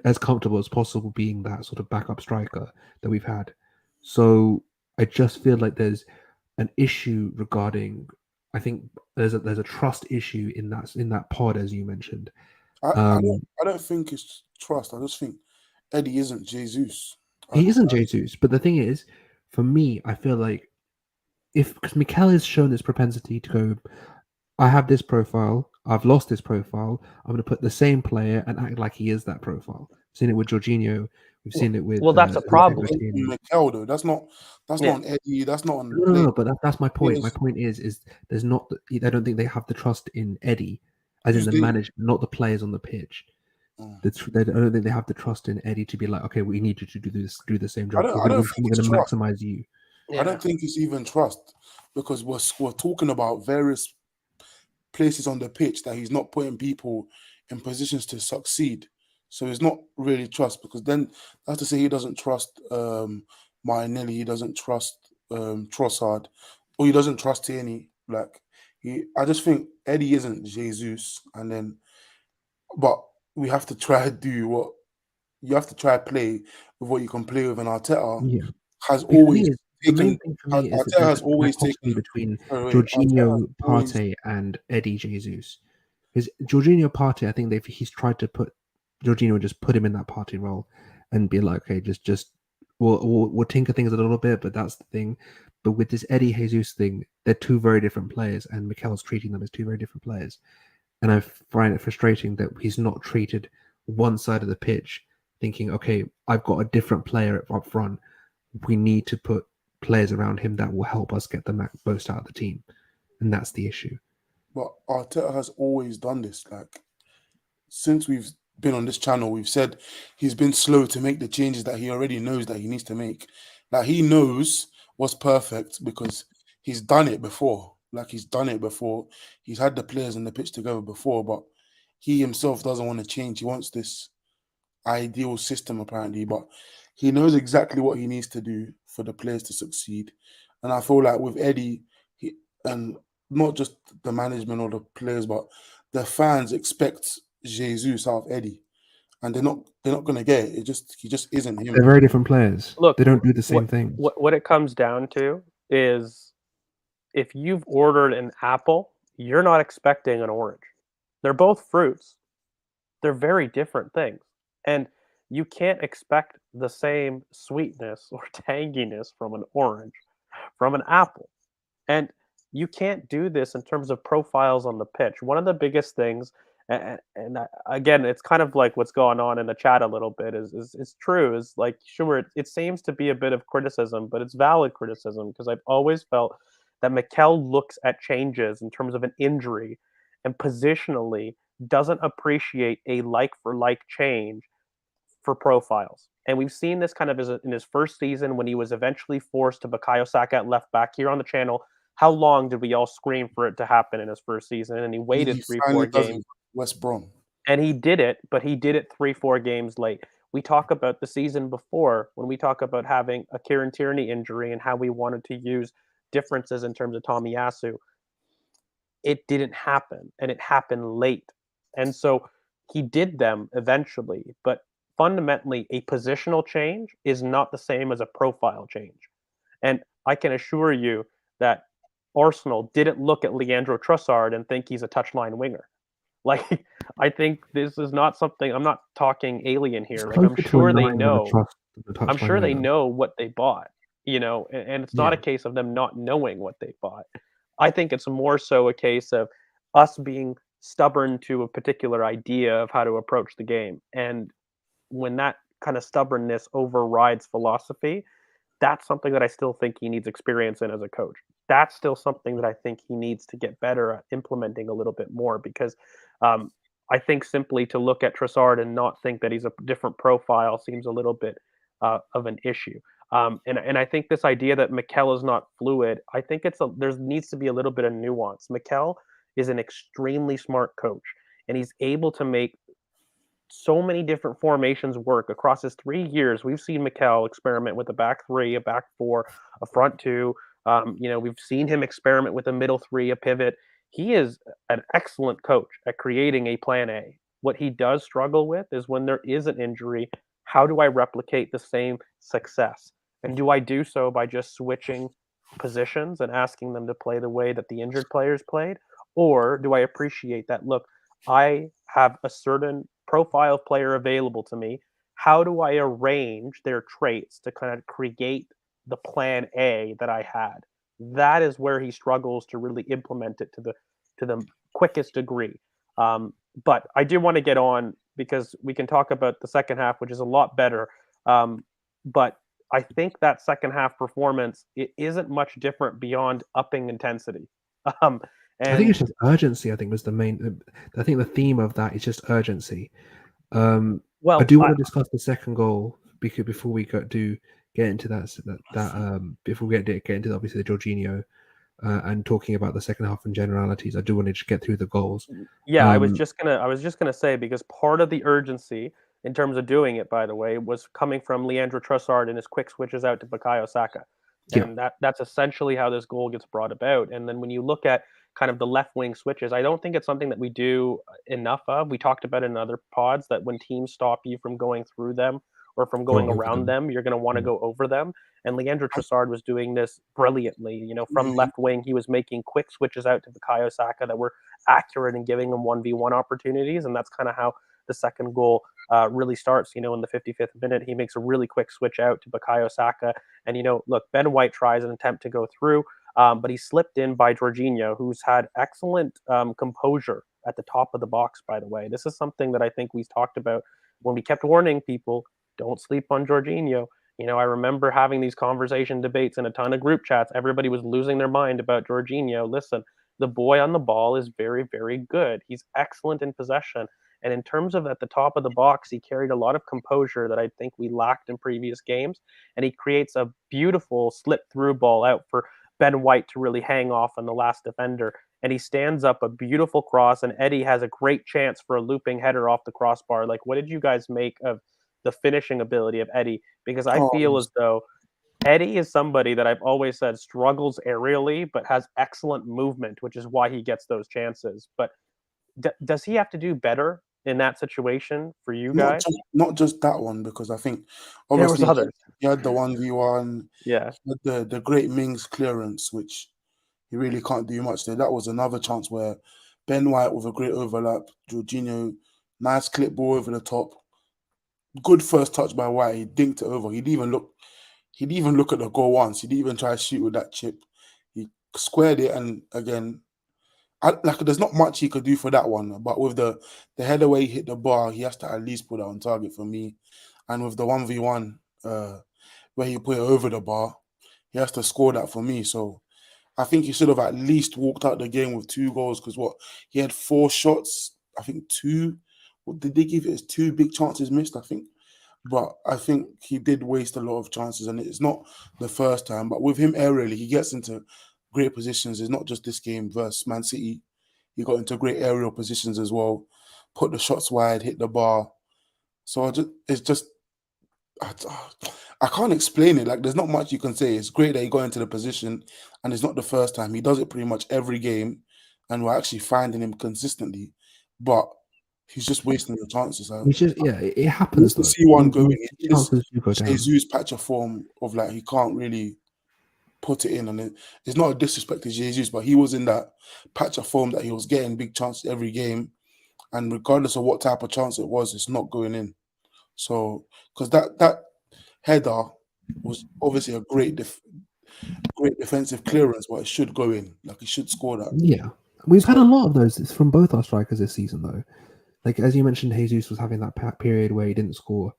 as comfortable as possible being that sort of backup striker that we've had. So I just feel like there's an issue regarding. I think there's a trust issue in that pod, as you mentioned. I don't think it's trust. I just think Eddie isn't Jesus. He isn't Jesus, but the thing is, for me, I feel like because Mikel has shown this propensity to go, I have this profile, I've lost this profile, I'm going to put the same player and act like he is that profile. We've seen it with Jorginho. We've seen it with. Well, that's a problem. Mikel, though. That's not on Eddie. That's not on. No, but that's my point. My point is there's not. I don't think they have the trust in Eddie, as in the manager, not the players on the pitch. I don't think they have the trust in Eddie to be like, okay, we need you to do the same job. I don't think it's trust. Maximize you. I don't think it's even trust, because we're talking about various places on the pitch that he's not putting people in positions to succeed. So it's not really trust, because then that's to say he doesn't trust Martinelli, he doesn't trust Trossard, or he doesn't trust Tierney. I just think Eddie isn't Jesus, but we have to try to play with what you can play with, and Arteta has always taken. Arteta has always taken between Jorginho, Partey, and Eddie Jesus. Because Jorginho, Partey, I think he's tried to put Jorginho, just put him in that Partey role and be like, okay, just we'll tinker things a little bit, but that's the thing. But with this Eddie Jesus thing, they're two very different players, and Mikel's treating them as two very different players. And I find it frustrating that he's not treated one side of the pitch thinking, okay, I've got a different player up front. We need to put players around him that will help us get the most out of the team, and that's the issue. But Arteta has always done this. Like, since we've been on this channel, we've said he's been slow to make the changes that he already knows that he needs to make. Like, he knows what's perfect because he's done it before. He's had the players on the pitch together before, but he himself doesn't want to change. He wants this ideal system, apparently, but he knows exactly what he needs to do for the players to succeed. And I feel like with Eddie, and not just the management or the players, but the fans expect Jesus out of Eddie, and they're not going to get it. He just isn't him. They're very different players. Look, they don't do the same things. What it comes down to is, if you've ordered an apple, you're not expecting an orange. They're both fruits. They're very different things. And you can't expect the same sweetness or tanginess from an orange, from an apple. And you can't do this in terms of profiles on the pitch. One of the biggest things, again, it's kind of like what's going on in the chat a little bit, is true. Is like, sure, it seems to be a bit of criticism, but it's valid criticism, because I've always felt that Mikel looks at changes in terms of an injury and positionally doesn't appreciate a like-for-like change for profiles. And we've seen this kind of in his first season, when he was eventually forced to Bukayo Saka at left back here on the channel. How long did we all scream for it to happen in his first season? And he waited 3-4 games. West Brom. And he did it, but he did it 3-4 games late. We talk about the season before, when we talk about having a Kieran Tierney injury and how we wanted to use differences in terms of Tomiyasu. It didn't happen, and it happened late. And so he did them eventually, but fundamentally, a positional change is not the same as a profile change. And I can assure you that Arsenal didn't look at Leandro Trossard and think he's a touchline winger. Like, I think this is not something, I'm not talking alien here. Like, I'm sure they know. I'm sure they know what they bought, and it's not a case of them not knowing what they bought. I think it's more so a case of us being stubborn to a particular idea of how to approach the game. And when that kind of stubbornness overrides philosophy, that's something that I still think he needs experience in as a coach. That's still something that I think he needs to get better at implementing a little bit more, because I think simply to look at Trossard and not think that he's a different profile seems a little bit of an issue. And I think this idea that Mikel is not fluid, I think there needs to be a little bit of nuance. Mikel is an extremely smart coach, and he's able to make so many different formations work across his 3 years. We've seen Mikel experiment with a back three, a back four, a front two. We've seen him experiment with a middle three, a pivot. He is an excellent coach at creating a plan A. What he does struggle with is when there is an injury, how do I replicate the same success? And do I do so by just switching positions and asking them to play the way that the injured players played? Or do I appreciate that, look, I have a certain profile player available to me. How do I arrange their traits to kind of create the plan A that I had? That is where he struggles to really implement it to the quickest degree. But I do want to get on, because we can talk about the second half, which is a lot better. But I think that second half performance, it isn't much different beyond upping intensity. I think it's just urgency. I think was the main. I think the theme of that is just urgency. I do want to discuss the second goal, because before we get into that before we get into obviously the Jorginho and talking about the second half and generalities, I do want to just get through the goals. Yeah, I was just gonna say, because part of the urgency in terms of doing it, by the way, was coming from Leandro Trossard and his quick switches out to Bukayo Saka. And that's essentially how this goal gets brought about. And then when you look at kind of the left wing switches, I don't think it's something that we do enough of. We talked about it in other pods that when teams stop you from going through them or from going around them, you're going to want to go over them. And Leandro Trossard was doing this brilliantly. From left wing, he was making quick switches out to Bukayo Saka that were accurate and giving him 1v1 opportunities. And that's kind of how the second goal really starts. In the 55th minute, he makes a really quick switch out to Bukayo Saka. And, look, Ben White tries an attempt to go through, but he's slipped in by Jorginho, who's had excellent composure at the top of the box, by the way. This is something that I think we've talked about when we kept warning people, don't sleep on Jorginho. I remember having these conversation debates in a ton of group chats. Everybody was losing their mind about Jorginho. Listen, the boy on the ball is very, very good. He's excellent in possession. And in terms of at the top of the box, he carried a lot of composure that I think we lacked in previous games. And he creates a beautiful slip through ball out for Ben White to really hang off on the last defender. And he stands up a beautiful cross, and Eddie has a great chance for a looping header off the crossbar. Like, what did you guys make of the finishing ability of Eddie? Because I feel as though Eddie is somebody that I've always said struggles aerially, but has excellent movement, which is why he gets those chances. But does he have to do better in that situation for you guys? Not just that one, because I think There was obviously others. he had the 1v1, Yeah. the great Mings clearance, which he really can't do much there. That was another chance where Ben White with a great overlap, Jorginho, nice clip ball over the top. Good first touch by White. He dinked it over. He'd even look at the goal once. He'd even try to shoot with that chip. He squared it, and again, there's not much he could do for that one. But with the header way he hit the bar, he has to at least put it on target for me. And with the 1v1 where he put it over the bar, he has to score that for me. So I think he should have at least walked out the game with 2 goals, because he had 4 shots. I think 2. What did they give it? As 2 big chances missed, I think. But I think he did waste a lot of chances, and it's not the first time. But with him aerially, he gets into great positions. It's not just this game versus Man City. He got into great aerial positions as well. Put the shots wide, hit the bar. So I can't explain it. Like, there's not much you can say. It's great that he got into the position, and it's not the first time. He does it pretty much every game, and we're actually finding him consistently. But he's just wasting the chances. It happens. To see one going. Chances do go down. Jesus patch a form of like he can't really put it in, and it's not a disrespect to Jesus, but he was in that patch of form that he was getting big chances every game, and regardless of what type of chance it was, it's not going in. So, because that header was obviously a great defensive clearance, but it should go in. Like, he should score that. Yeah, we've had a lot of those from both our strikers this season, though. Like, as you mentioned, Jesus was having that period where he didn't score.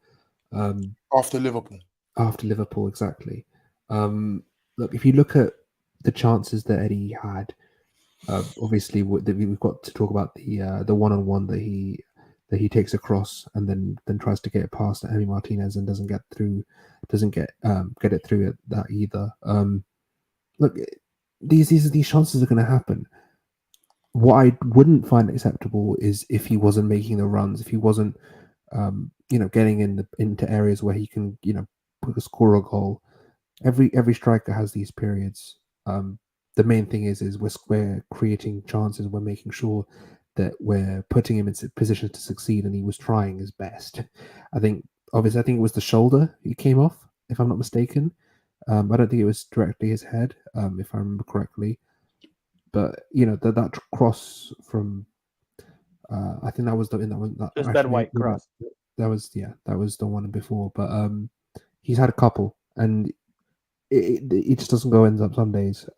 After Liverpool. After Liverpool, exactly. Look, if you look at the chances that Eddie had, obviously we've got to talk about the one-on-one that he takes across and then tries to get it past Emi Martinez and doesn't get it through at that either. Look, these chances are going to happen. What I wouldn't find acceptable is if he wasn't making the runs, if he wasn't, getting into areas where he can, score a goal. Every striker has these periods. The main thing is we're creating chances. We're making sure that we're putting him in positions to succeed, and he was trying his best. I think it was the shoulder he came off, if I'm not mistaken. I don't think it was directly his head, if I remember correctly. But that cross from, I think that was that one. It was Ben White cross. That was the one before. But he's had a couple, and it just doesn't go in some days.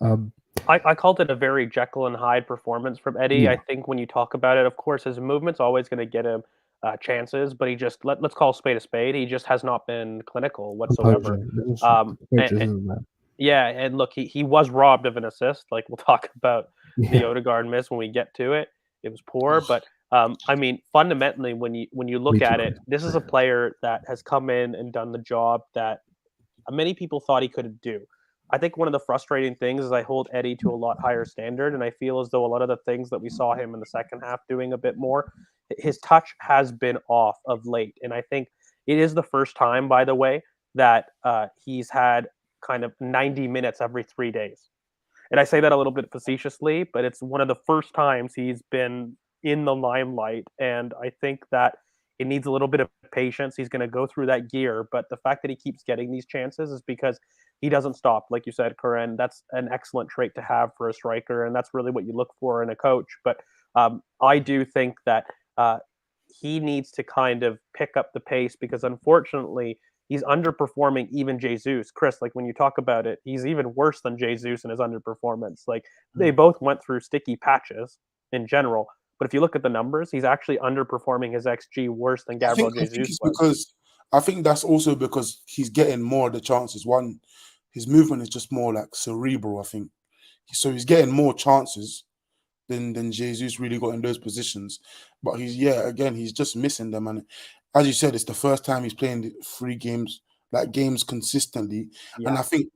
I called it a very Jekyll and Hyde performance from Eddie. Yeah. I think when you talk about it, of course, his movement's always going to get him chances, but he just let's call a spade a spade. He just has not been clinical whatsoever. Yeah, and look, he was robbed of an assist. Like, we'll talk about the Odegaard miss when we get to it. It was poor, but I mean, fundamentally, when you look at it, this is a player that has come in and done the job that many people thought he couldn't do. I think one of the frustrating things is I hold Eddie to a lot higher standard, and I feel as though a lot of the things that we saw him in the second half doing a bit more, his touch has been off of late. And I think it is the first time, by the way, that he's had kind of 90 minutes every 3 days. And I say that a little bit facetiously, but it's one of the first times he's been in the limelight. And I think that it needs a little bit of patience. He's going to go through that gear. But the fact that he keeps getting these chances is because he doesn't stop. Like you said, Corinne, that's an excellent trait to have for a striker. And that's really what you look for in a coach. But I do think that he needs to kind of pick up the pace, because unfortunately, he's underperforming even Jesus. Chris, like, when you talk about it, he's even worse than Jesus in his underperformance. Like, they both went through sticky patches in general, But if you look at the numbers, he's actually underperforming his XG worse than Gabriel I think Jesus it's was. because I think that's also because he's getting more of the chances. One, his movement is just more like cerebral. I think so. He's getting more chances than Jesus really got in those positions. But he's just missing them. And as you said, it's the first time he's playing 3 games, like games consistently. And Yeah. I think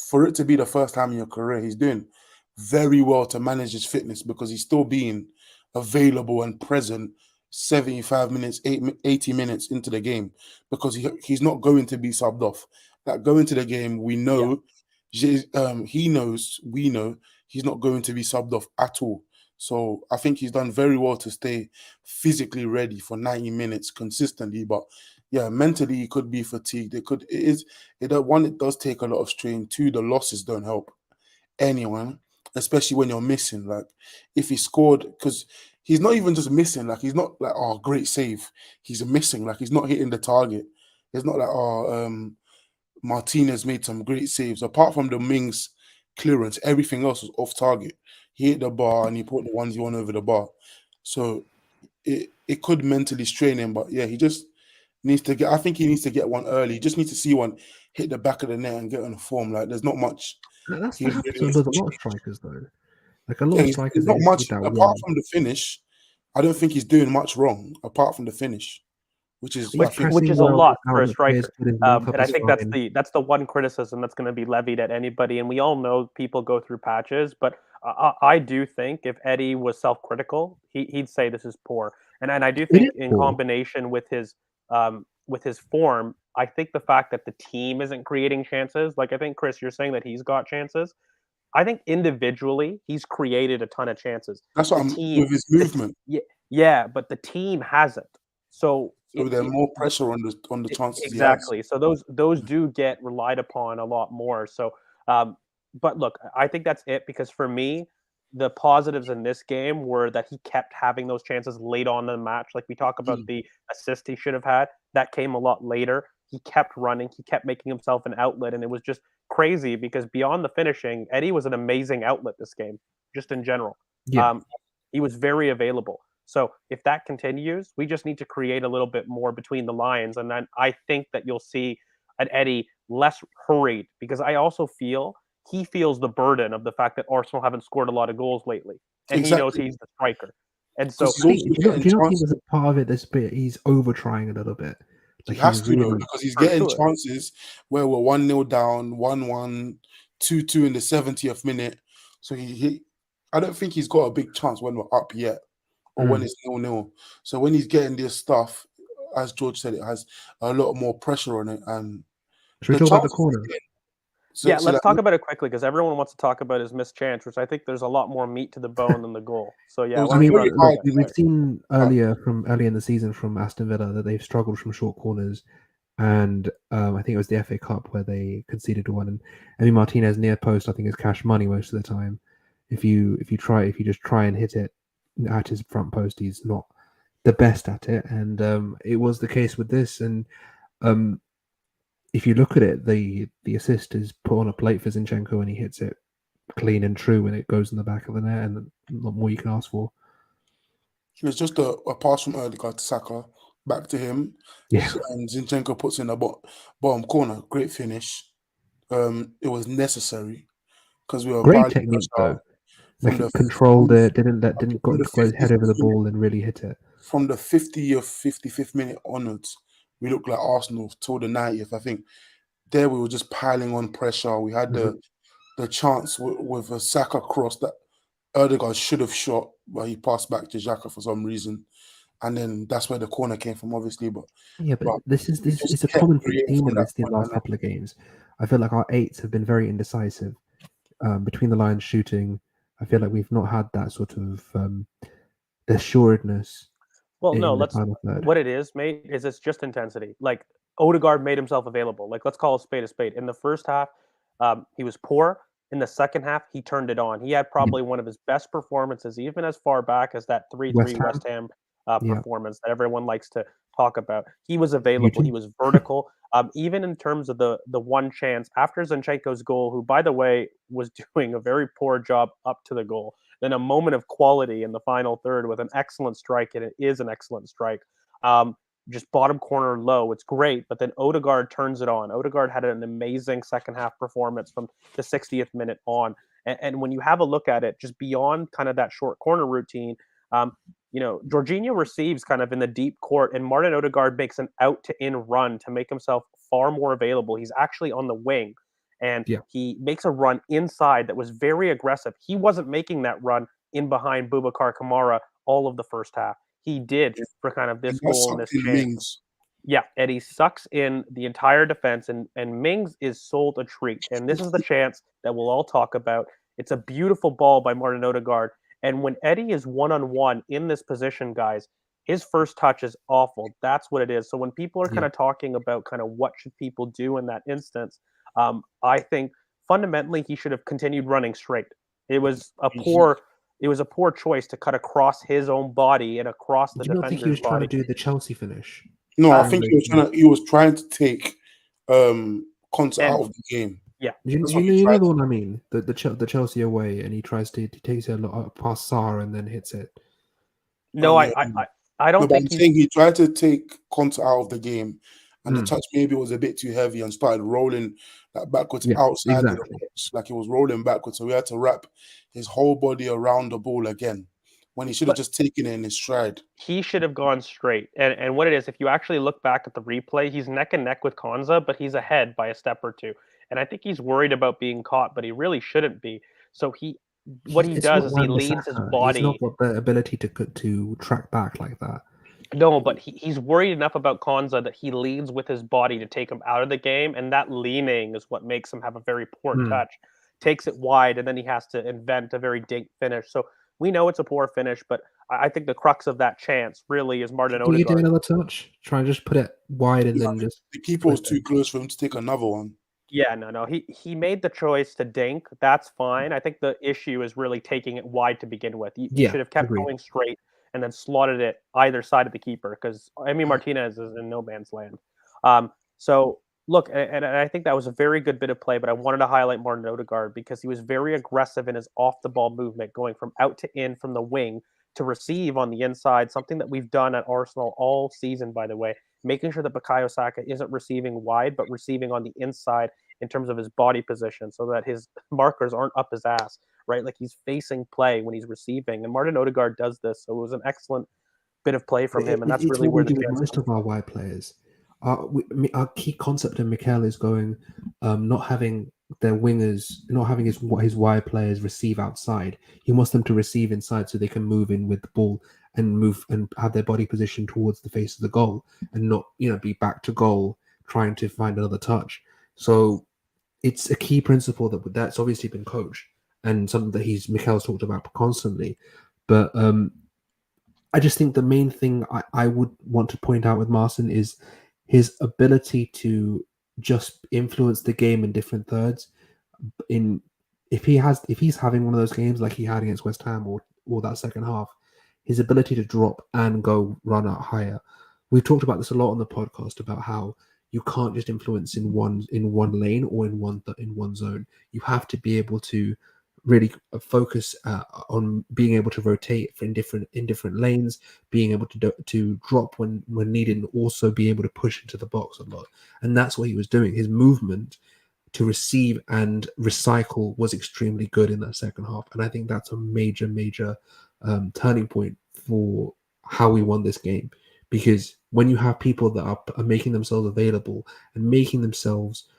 for it to be the first time in your career, he's doing very well to manage his fitness because he's still being available and present 75 minutes, 80 minutes into the game because he's not going to be subbed off. Like going to the game, we know, he knows, we know he's not going to be subbed off at all. So I think he's done very well to stay physically ready for 90 minutes consistently. But yeah, mentally he could be fatigued. It does take a lot of strain. Two, the losses don't help anyone, especially when you're missing. Like if he scored, because he's not even just missing, like he's not like, oh, great save. He's missing, like he's not hitting the target. It's not like, Martinez made some great saves. Apart from the Mings clearance, everything else was off target. He hit the bar and he put the 1-1 over the bar. So it could mentally strain him, but yeah, he just needs to get. I think he needs to get one early. He just needs to see one hit the back of the net and get on the form. Like there's not much. That happens He with a lot of strikers, though. Like a lot Yeah, of he's strikers, not they much need that apart one. from the finish. I don't think he's doing much wrong apart from the finish, which is I think Which is a well, lot for a outlet players striker. put his link up And I is think fine. that's the one criticism that's going to be levied at anybody. And we all know people go through patches, but I do think if Eddie was self-critical, he'd say this is poor. And I do It think is in poor. combination with his form, I think the fact that the team isn't creating chances, like I think Chris, you're saying that he's got chances. I think individually he's created a ton of chances. that's what The I'm team, with his movement. yeah, but the team hasn't. So So there's more pressure on the chances he has. exactly. So those do get relied upon a lot more. So, but look, I think that's it because for me, the positives in this game were that he kept having those chances late on in the match. Like we talk about the assist he should have had, that came a lot later. He kept running, he kept making himself an outlet, and it was just crazy because beyond the finishing, Eddie was an amazing outlet this game, just in general. Yeah. He was very available. So if that continues, we just need to create a little bit more between the lines. And then I think that you'll see an Eddie less hurried because I also feel he feels the burden of the fact that Arsenal haven't scored a lot of goals lately. And he knows Exactly. he's the striker. And so Because he's also Do getting you not think chances. there's a part of it this bit he's over trying a little bit? He Like has he's to though, really because he's for getting sure. chances where we're 1-0 down, 1-1, 2-2 in the 70th minute. So I don't think he's got a big chance when we're up yet, or when it's 0-0. So when he's getting this stuff, as George said, it has a lot more pressure on it, and Should we the talk about the chances he's corner? getting- Yeah, so let's that talk about it quickly because everyone wants to talk about his missed chance, which I think there's a lot more meat to the bone than the goal. So yeah, was why I don't mean, you run very through hard. that? we've seen earlier in the season from Aston Villa that they've struggled from short corners, and I think it was the FA Cup where they conceded one. And Emi Martinez near post, I think, is cash money most of the time. If you just try and hit it at his front post, he's not the best at it, and it was the case with this. And if you look at it, the assist is put on a plate for Zinchenko, and he hits it clean and true when it goes in the back of the net, and not more you can ask for. It was just a pass from Odegaard to Saka, back to him. Yeah. And Zinchenko puts in the bottom corner. Great finish. It was necessary because we were Great badly technique pushed out though. Like from he the controlled it, didn't from go the his head over the 50th minute, ball and really hit it. from the 50th, 55th minute onwards. We looked like Arsenal till the 90th. I think there we were just piling on pressure. We had the chance with a Saka cross that Erdegaard should have shot, but he passed back to Xhaka for some reason. And then that's where the corner came from, obviously. But Yeah, but this we is just a kept common creating theme from of that these point. last couple of games. I feel like our eights have been very indecisive. Between the lines shooting, I feel like we've not had that sort of assuredness Well, no, in the final third. what it is, mate, is it's just intensity. Like Odegaard made himself available. Like let's call a spade a spade. In the first half, he was poor. In the second half, he turned it on. He had probably one of his best performances, even as far back as that 3-3 West Ham, West Ham yeah, performance that everyone likes to talk about. He was available. Newton. He was vertical. Even in terms of the one chance after Zinchenko's goal, who by the way was doing a very poor job up to the goal. then a moment of quality in the final third with an excellent strike, and it is an excellent strike. Just bottom corner low. It's great, but then Odegaard turns it on. Odegaard had an amazing second half performance from the 60th minute on. And when you have a look at it, just beyond kind of that short corner routine, Jorginho receives kind of in the deep court, and Martin Odegaard makes an out to in run to make himself far more available. He's actually on the wing, and he makes a run inside that was very aggressive. He wasn't making that run in behind Boubacar Kamara all of the first half. He did for kind of this goal and this chance. Yeah, and he sucks in the entire defense, and Mings is sold a treat. And this is the chance that we'll all talk about. It's a beautiful ball by Martin Odegaard. And when Eddie is one-on-one in this position, guys, his first touch is awful. That's what it is. So when people are kind of talking about kind of what should people do in that instance, I think fundamentally he should have continued running straight. It was a poor choice to cut across his own body and across the defender's body. You don't think he was trying to do the Chelsea finish? No, I think he was trying to take Conte out of the game. Yeah, you know the one I mean, the Chelsea away, and he takes it past Sarr and then hits it. No, I don't think I'm saying he tried to take Conte out of the game, and the touch maybe was a bit too heavy and started rolling backwards outside of the box, like he was rolling backwards. So we had to wrap his whole body around the ball again, when he should have just taken it in his stride. He should have gone straight. And what it is, if you actually look back at the replay, he's neck and neck with Konza, but he's ahead by a step or two. And I think he's worried about being caught, but he really shouldn't be. So what he does is he leans his body. He's not got the ability to track back like that. No, but he's worried enough about Konza that he leans with his body to take him out of the game, and that leaning is what makes him have a very poor touch. Takes it wide, and then he has to invent a very dink finish. So we know it's a poor finish, but I think the crux of that chance really is Martin Odegaard. Can you do another touch? Try and just put it wide and then just... The keeper was too close for him to take another one. Yeah, no. He made the choice to dink. That's fine. I think the issue is really taking it wide to begin with. You should have kept going straight and then slotted it either side of the keeper, because Emi Martinez is in no man's land. So look, and I think that was a very good bit of play, but I wanted to highlight Martin Odegaard because he was very aggressive in his off-the-ball movement, going from out to in from the wing to receive on the inside, something that we've done at Arsenal all season, by the way, making sure that Bukayo Saka isn't receiving wide, but receiving on the inside in terms of his body position so that his markers aren't up his ass, right? Like he's facing play when he's receiving, and Martin Odegaard does this, so it was an excellent bit of play from him, and that's really where the most of our wide players. Our key concept in Mikel is going, not having their wingers, not having his wide players receive outside. He wants them to receive inside so they can move in with the ball and move and have their body position towards the face of the goal and not, be back to goal trying to find another touch. So it's a key principle that's obviously been coached and something that Mikel's talked about constantly. But I just think the main thing I would want to point out with Marcin is his ability to just influence the game in different thirds. If he's having one of those games like he had against West Ham or that second half, his ability to drop and go run out higher. We've talked about this a lot on the podcast about how you can't just influence in one lane or in one zone. You have to be able to really focus on being able to rotate in different lanes, being able to drop when needed, and also be able to push into the box a lot. And that's what he was doing. His movement to receive and recycle was extremely good in that second half. And I think that's a major turning point for how we won this game. Because when you have people that are making themselves available and making themselves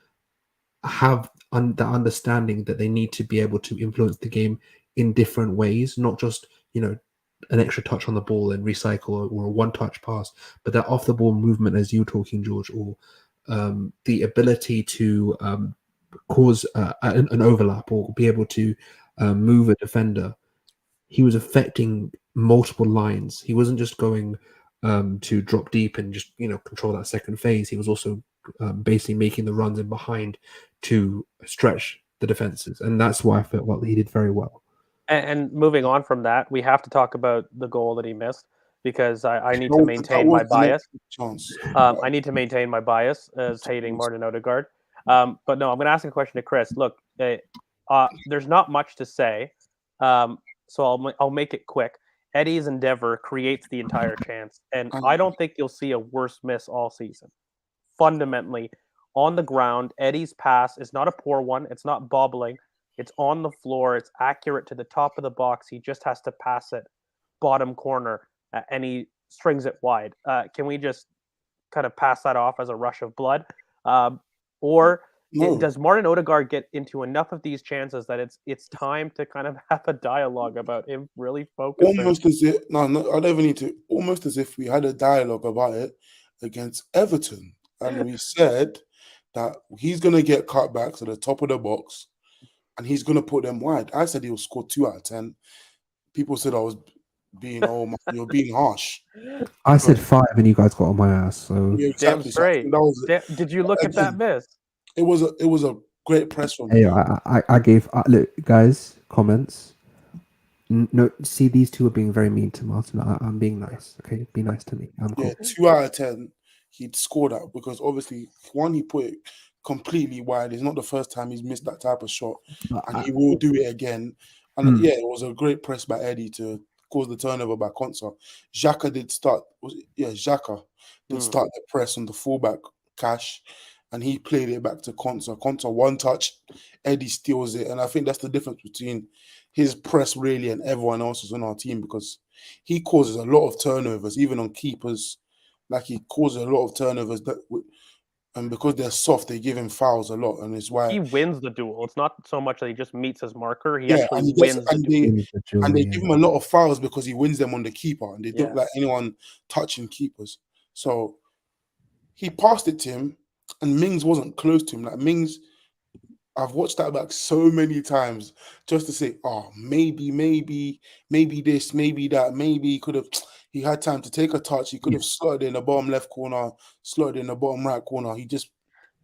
have the understanding that they need to be able to influence the game in different ways, not just an extra touch on the ball and recycle or a one-touch pass, but that off-the-ball movement, as you were talking, George, or the ability to cause an overlap or be able to move a defender. He was affecting multiple lines. He wasn't just going to drop deep and just control that second phase. He was also basically making the runs in behind to stretch the defenses, and that's why I felt he did very well. And moving on from that, we have to talk about the goal that he missed, because I need to maintain my bias. I need to maintain my bias as hating Martin Odegaard. But no, I'm going to ask a question to Chris. Look, there's not much to say. so I'll make it quick. Eddie's endeavor creates the entire chance, and I don't think you'll see a worse miss all season. Fundamentally, on the ground, Eddie's pass is not a poor one. It's not bobbling. It's on the floor. It's accurate to the top of the box. He just has to pass it bottom corner, and he strings it wide. Can we just kind of pass that off as a rush of blood? Or does Martin Odegaard get into enough of these chances that it's time to kind of have a dialogue about him really focusing? Almost as if I don't even need to. Almost as if we had a dialogue about it against Everton, and we said that he's going to get cutbacks at the top of the box, and he's going to put them wide. I said he'll score 2 out of 10. People said I was being you're being harsh. I said 5, and you guys got on my ass. So Yeah, exactly. Damn straight. Did you look at that miss? It was a great press from hey, I gave look, guys, comments. No, see, these two are being very mean to Martin. I'm being nice. Okay, be nice to me. I'm cool. 2 out of 10. He'd score that because obviously, one, he put it completely wide. It's not the first time he's missed that type of shot, and he will do it again. And it was a great press by Eddie to cause the turnover by Konsa. Xhaka did start. Xhaka did start the press on the fullback, Cash, and he played it back to Konsa. Konsa one touch, Eddie steals it, and I think that's the difference between his press really and everyone else's on our team, because he causes a lot of turnovers, even on keepers. Like, he causes a lot of turnovers and because they're soft, they give him fouls a lot, and it's why he wins the duel. It's not so much that he just meets his marker; he actually wins the duel. And they give him a lot of fouls because he wins them on the keeper, and they don't like anyone touching keepers. So he passed it to him, and Mings wasn't close to him. Like, Mings, I've watched that back so many times just to say, oh, maybe this, maybe that, maybe he had time to take a touch. He could have slotted in the bottom left corner, slotted in the bottom right corner. He just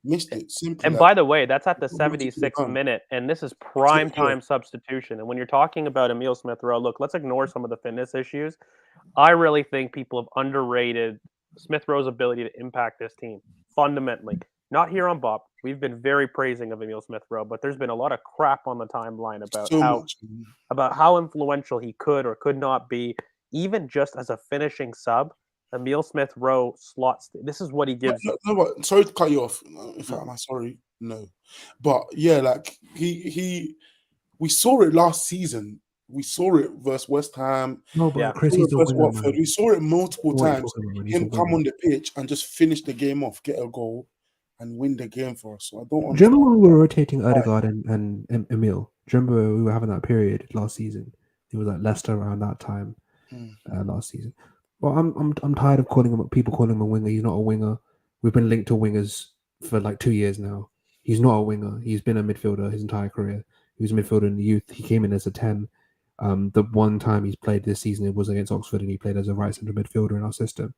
missed it. Simply. And by the way, that's at the 76th minute, and this is prime time substitution. And when you're talking about Emile Smith-Rowe, look, let's ignore some of the fitness issues. I really think people have underrated Smith-Rowe's ability to impact this team fundamentally. Not here on BoP. We've been very praising of Emile Smith-Rowe, but there's been a lot of crap on the timeline about how influential he could or could not be, even just as a finishing sub. Emile Smith-Rowe slots. This is what he gives. No, but sorry to cut you off. In fact, I'm sorry. No, but yeah, like we saw it last season. We saw it versus West Ham. No, but Chris, he's versus Watford. We saw it multiple times. Him come on the pitch and just finish the game off, get a goal, and win the game for us. So I don't. Do you remember when we were rotating Odegaard and Emile? Do you remember we were having that period last season? It was like Leicester around that time last season. Well, I'm tired of people calling him a winger. He's not a winger. We've been linked to wingers for like 2 years now. He's not a winger. He's been a midfielder his entire career. He was a midfielder in the youth. He came in as a 10. The one time he's played this season, it was against Oxford, and he played as a right centre midfielder in our system.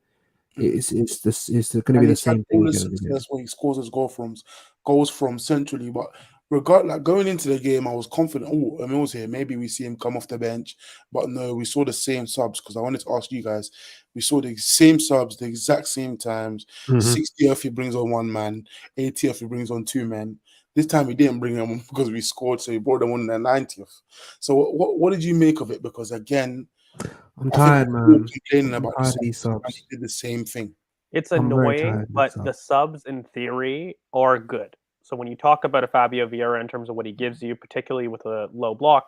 It's going to be the same thing. That's where he scores his goals from centrally. But like going into the game, I was confident. Oh, Emile's here. Maybe we see him come off the bench. But no, we saw the same subs, because I wanted to ask you guys. We saw the same subs, the exact same times. 60th, he brings on 1 man. 80th, he brings on 2 men. This time he didn't bring them on because we scored, so he brought them on in the 90th. So what did you make of it? Because again, I'm tired, man. Complaining about these subs. He did the same thing. It's annoying, but the subs in theory are good. So when you talk about a Fabio Vieira in terms of what he gives you, particularly with a low block,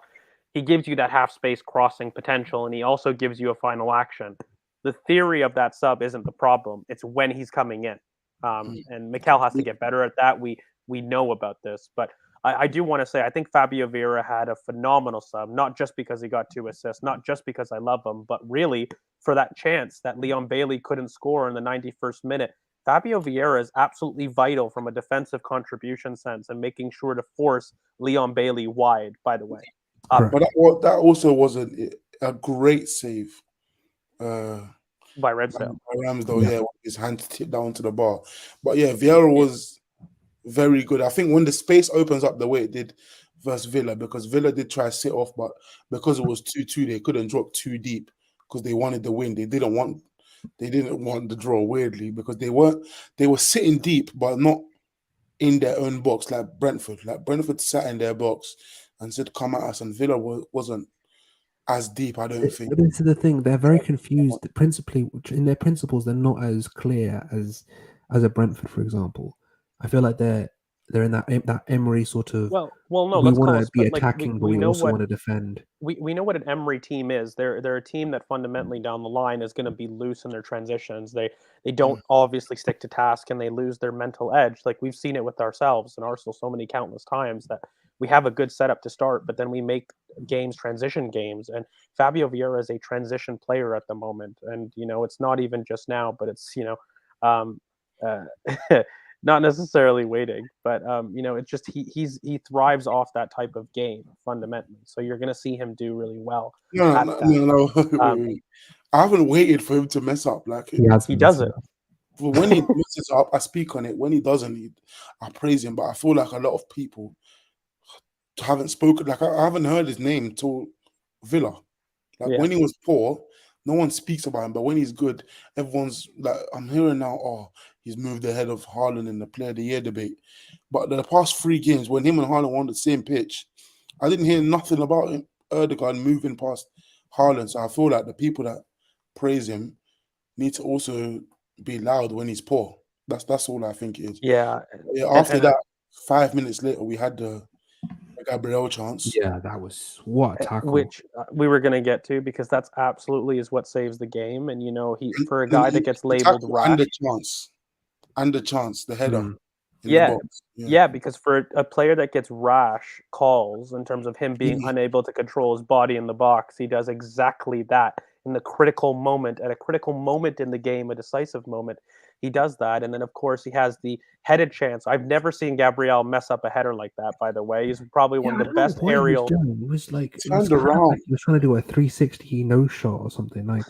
he gives you that half space crossing potential, and he also gives you a final action. The theory of that sub isn't the problem. It's when he's coming in. And Mikel has to get better at that. We know about this, but I do want to say I think Fabio Vieira had a phenomenal sub, not just because he got 2 assists, not just because I love him, but really for that chance that Leon Bailey couldn't score in the 91st minute. Fabio Vieira is absolutely vital from a defensive contribution sense and making sure to force Leon Bailey wide, by the way. But that also was a great save. By Ramsdale. With his hand tipped down to the bar. But yeah, Vieira was very good. I think when the space opens up the way it did versus Villa, because Villa did try to sit off, but because it was 2-2, they couldn't drop too deep because they wanted the win. They didn't want the draw, weirdly, because they were sitting deep but not in their own box like Brentford. Like Brentford sat in their box and said, come at us, and Villa wasn't. as deep. I don't think. But this is the thing; they're very confused. Principally, in their principles, they're not as clear as a Brentford, for example. I feel like they're in that Emery sort of. No, We let's want call to it. be But like attacking, but we we know also what want to defend. we know what an Emery team is. They're a team that fundamentally down the line is going to be loose in their transitions. They don't obviously stick to task and they lose their mental edge. Like we've seen it with ourselves and Arsenal so many countless times that we have a good setup to start, but then we make games transition games. And Fabio Vieira is a transition player at the moment, and it's not even just now, but it's um, uh, not necessarily waiting, but it's just he thrives off that type of game fundamentally. So you're going to see him do really well No, at no, that. no, no. Um, Wait. I haven't waited for him to mess up. Like He has he been does messing it. up. when he messes up, I speak on it. When he doesn't, I praise him. But I feel like a lot of people haven't spoken. Like I haven't heard his name till Villa. Like Yeah. when he was poor, no one speaks about him. But when he's good, everyone's like, I'm hearing now, oh, he's moved ahead of Haaland in the Player of the Year debate. But the past 3 games, when him and Haaland were on the same pitch, I didn't hear nothing about him, Erdogan moving past Haaland. So I feel like the people that praise him need to also be loud when he's poor. That's all I think it is. Yeah. Yeah, after that, 5 minutes later, we had the Gabriel chance. Yeah, that was what a tackle. Which we were going to get to because that's absolutely is what saves the game. And he for a guy that gets The labeled tackle rash. and the chance, the header in the Yeah, box. yeah, because for a player that gets rash calls in terms of him being unable to control his body in the box, he does exactly that in the critical moment, at a critical moment in the game, a decisive moment. He does that, and then of course he has the headed chance. I've never seen Gabriel mess up a header like that. By the way, he's probably one of the best what aerial. he was doing. It was like it was Turned kind of around. like he was trying to do a 360 no shot or something. Like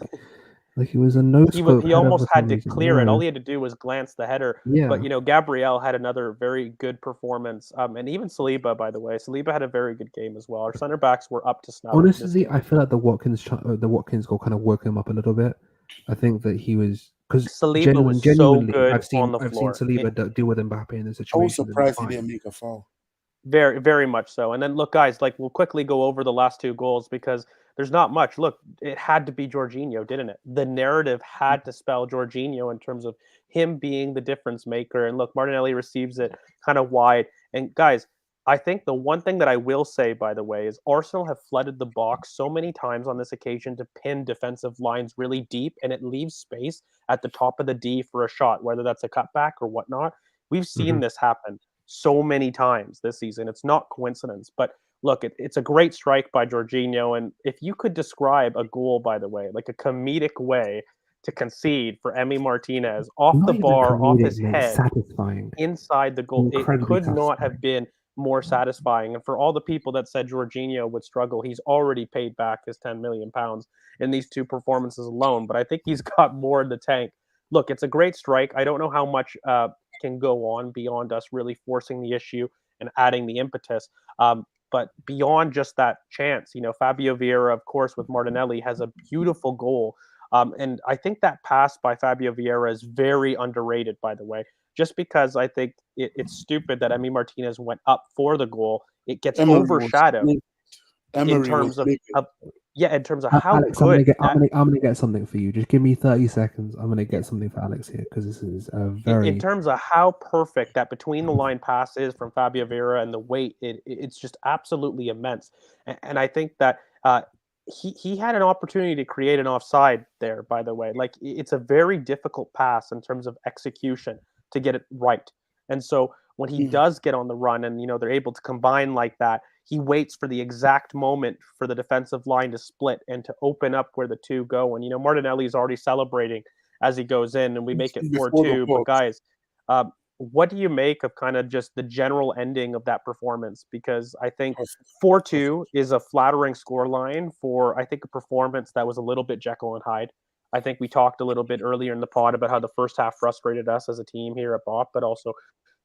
it was a no scope. He almost had to clear it. All he had to do was glance the header. Yeah. But Gabriel had another very good performance. And even Saliba, by the way, Saliba had a very good game as well. Our center backs were up to snuff. Honestly, I feel like the Watkins goal kind of woke him up a little bit. I think that he was because Saliba was so good I've seen on the floor. Saliba deal with Mbappe in the I was situation. surprised he didn't make a foul. Very, very much so. And then look, guys, like we'll quickly go over the last 2 goals because there's not much. Look, it had to be Jorginho, didn't it? The narrative had to spell Jorginho in terms of him being the difference maker. And look, Martinelli receives it kind of wide. And guys, I think the one thing that I will say, by the way, is Arsenal have flooded the box so many times on this occasion to pin defensive lines really deep, and it leaves space at the top of the D for a shot, whether that's a cutback or whatnot. We've seen this happen so many times this season. It's not coincidence. But look, it's a great strike by Jorginho. And if you could describe a goal, by the way, like a comedic way to concede for Emi Martinez off the bar, off his head, satisfying inside the goal, it could not have been more satisfying. And for all the people that said Jorginho would struggle, he's already paid back his £10 million in these 2 performances alone. But I think he's got more in the tank. Look, it's a great strike. I don't know how much can go on beyond us really forcing the issue and adding the impetus. But beyond just that chance, Fabio Vieira, of course, with Martinelli, has a beautiful goal. And I think that pass by Fabio Vieira is very underrated, by the way, just because I think it's stupid that Emi Martinez went up for the goal. It gets overshadowed in terms of how Alex, good. I'm gonna get something for you. Just give me 30 seconds. I'm gonna get something for Alex here because this is a very. In terms of how perfect that between the line pass is from Fabio Vieira and the weight, it's just absolutely immense. And I think that he had an opportunity to create an offside there. By the way, like it's a very difficult pass in terms of execution to get it right. And so when he does get on the run and they're able to combine like that, he waits for the exact moment for the defensive line to split and to open up where the 2 go. And Martinelli is already celebrating as he goes in, and we make it 4-2. But guys, what do you make of kind of just the general ending of that performance? Because I think 4-2 is a flattering scoreline for, I think, a performance that was a little bit Jekyll and Hyde. I think we talked a little bit earlier in the pod about how the first half frustrated us as a team here at BoP, but also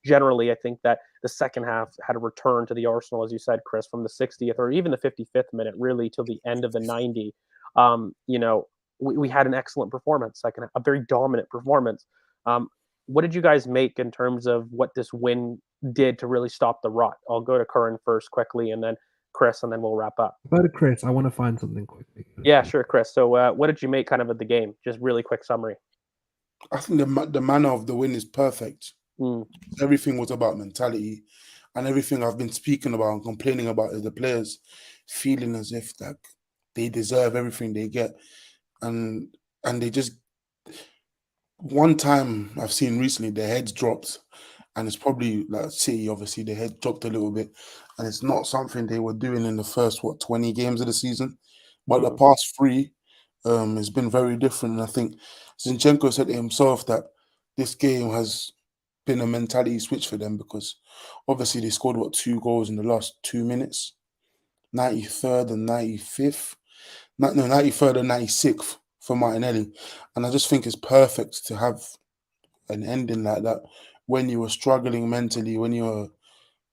generally, I think that the second half had a return to the Arsenal, as you said, Chris, from the 60th or even the 55th minute, really till the end of the 90. We had an excellent performance, a very dominant performance. What did you guys make in terms of what this win did to really stop the rot? I'll go to Curran first quickly, and then Chris, and then we'll wrap up. Go to Chris. I want to find something quickly. Yeah, sure, Chris. So what did you make kind of the game? Just really quick summary. I think the manner of the win is perfect. Everything was about mentality, and everything I've been speaking about and complaining about is the players feeling as if like they deserve everything they get, and they just one time I've seen recently their heads dropped, and it's probably like City. Obviously, their head dropped a little bit, and it's not something they were doing in the first 20 games of the season, but the past three, has been very different. And I think Zinchenko said to himself that this game has been a mentality switch for them because obviously they scored 2 goals in the last 2 minutes, 93rd and 95th, no 93rd and 96th for Martinelli, and I just think it's perfect to have an ending like that when you were struggling mentally, when you were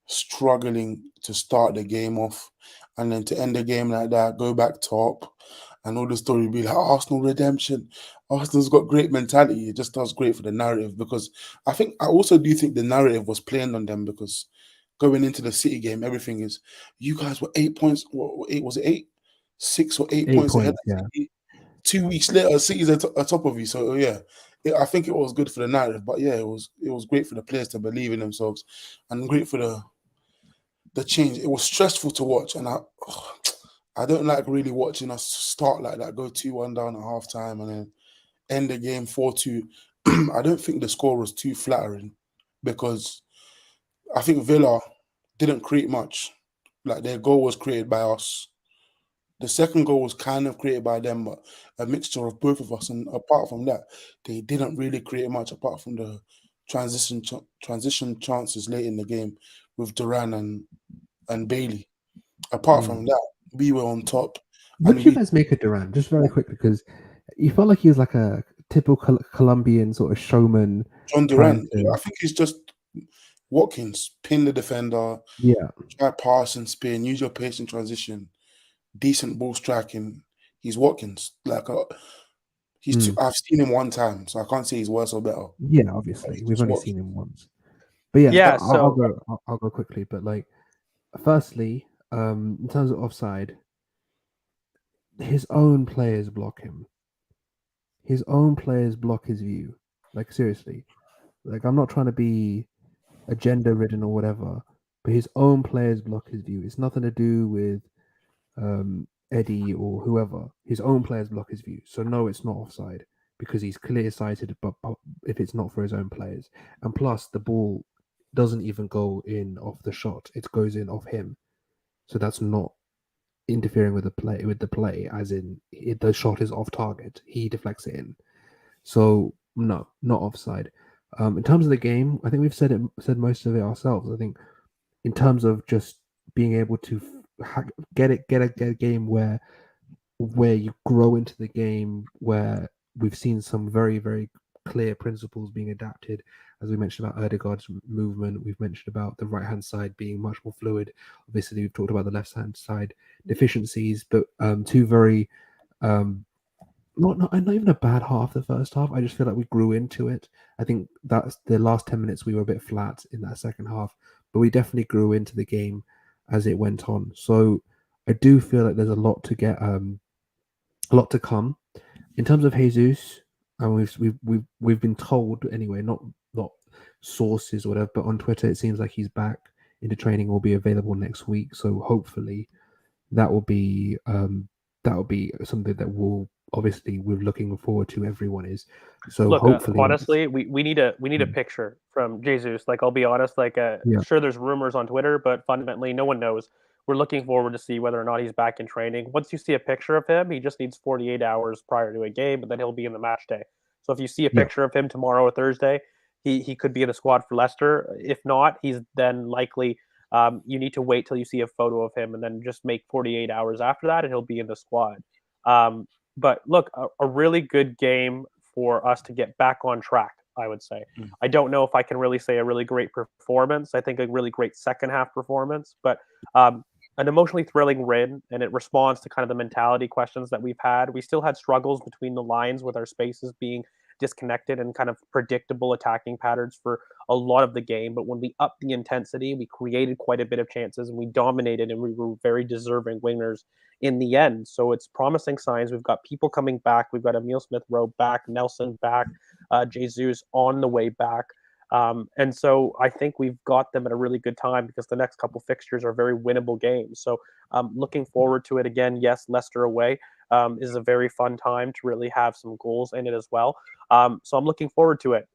struggling to start the game off, and then to end the game like that, go back top, and all the story be like Arsenal redemption. Arsenal's got great mentality. It just does great for the narrative because I also do think the narrative was playing on them because going into the City game, everything is you guys were 8 points. What, eight was it 8, 6 or 8 points ahead of City. 2 weeks later, City's atop of you. So yeah, I think it was good for the narrative. But yeah, it was great for the players to believe in themselves, and great for the change. It was stressful to watch, and I don't like really watching us start like that, go 2-1 down at half time, and then end the game 4-2. I don't think the score was too flattering because I think Villa didn't create much. Like their goal was created by us. The second goal was kind of created by them, but a mixture of both of us. And apart from that, they didn't really create much apart from the transition chances late in the game with Duran and Bailey. Apart from that, we were on top. What did you guys make of Duran? Just very quickly, because you felt like he was like a typical Colombian sort of showman. John Duran, I think he's just Watkins, pin the defender, try pass and spin, use your pace in transition, decent ball striking. He's Watkins. Like I've seen him one time, so I can't say he's worse or better. Yeah, obviously we've only seen him once. But yeah, I'll go quickly. But like, firstly, in terms of offside, his own players block him. His own players block his view. Like seriously, like I'm not trying to be agenda ridden or whatever, but his own players block his view. It's nothing to do with Eddie or whoever. His own players block his view. So no, it's not offside because he's clear-sighted. But if it's not for his own players, and plus the ball doesn't even go in off the shot; it goes in off him. So that's not interfering with the play, as in the shot is off target. He deflects it in. So no, not offside. In terms of the game, I think we've said most of it ourselves. I think in terms of just being able to get a game where you grow into the game, where we've seen some very, very clear principles being adapted, as we mentioned about Odegaard's movement. We've mentioned about the right hand side being much more fluid. Obviously, we've talked about the left hand side deficiencies, but two very not even a bad half the first half. I just feel like we grew into it. I think that's the last 10 minutes we were a bit flat in that second half, but we definitely grew into the game as it went on. So I do feel like there's a lot to get, a lot to come in terms of Jesus. And we've been told anyway, not sources or whatever, but on Twitter it seems like he's back into training, will be available next week. So hopefully that will be something that will obviously we're looking forward to. Everyone is. So look, hopefully, honestly, we need a picture from Jesus. Like, I'll be honest, like sure there's rumors on Twitter, but fundamentally no one knows. We're looking forward to see whether or not he's back in training. Once you see a picture of him, he just needs 48 hours prior to a game, and then he'll be in the match day. So if you see a picture of him tomorrow or Thursday, he could be in the squad for Leicester. If not, he's then likely you need to wait till you see a photo of him and then just make 48 hours after that and he'll be in the squad. But look, a really good game for us to get back on track, I would say. I don't know if I can really say a really great performance. I think a really great second half performance, but an emotionally thrilling win, and it responds to kind of the mentality questions that we've had. We still had struggles between the lines with our spaces being disconnected and kind of predictable attacking patterns for a lot of the game. But when we upped the intensity, we created quite a bit of chances and we dominated and we were very deserving winners in the end. So it's promising signs. We've got people coming back. We've got Emile Smith-Rowe back, Nelson back, Jesus on the way back. And so I think we've got them at a really good time because the next couple fixtures are very winnable games. So looking forward to it again. Yes, Leicester away is a very fun time to really have some goals in it as well. So I'm looking forward to it.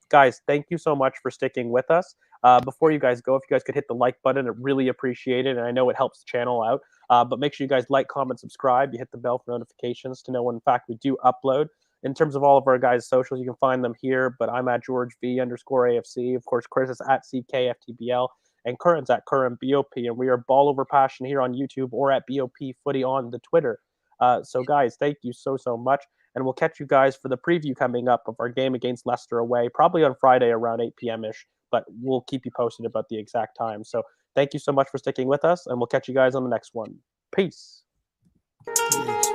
Guys, thank you so much for sticking with us. Before you guys go, if you guys could hit the like button, I really appreciate it. And I know it helps the channel out. But make sure you guys like, comment, subscribe. You hit the bell for notifications to know when, in fact, we do upload. In terms of all of our guys' socials, you can find them here, but I'm at GeorgeV_AFC. Of course, Chris is at CKFTBL, and Curran's at CurrantBOP, and we are Ball Over Passion here on YouTube or at BOP Footy on the Twitter. So, guys, thank you so much, and we'll catch you guys for the preview coming up of our game against Leicester away, probably on Friday around 8 p.m.-ish, but we'll keep you posted about the exact time. So thank you so much for sticking with us, and we'll catch you guys on the next one. Peace. Peace.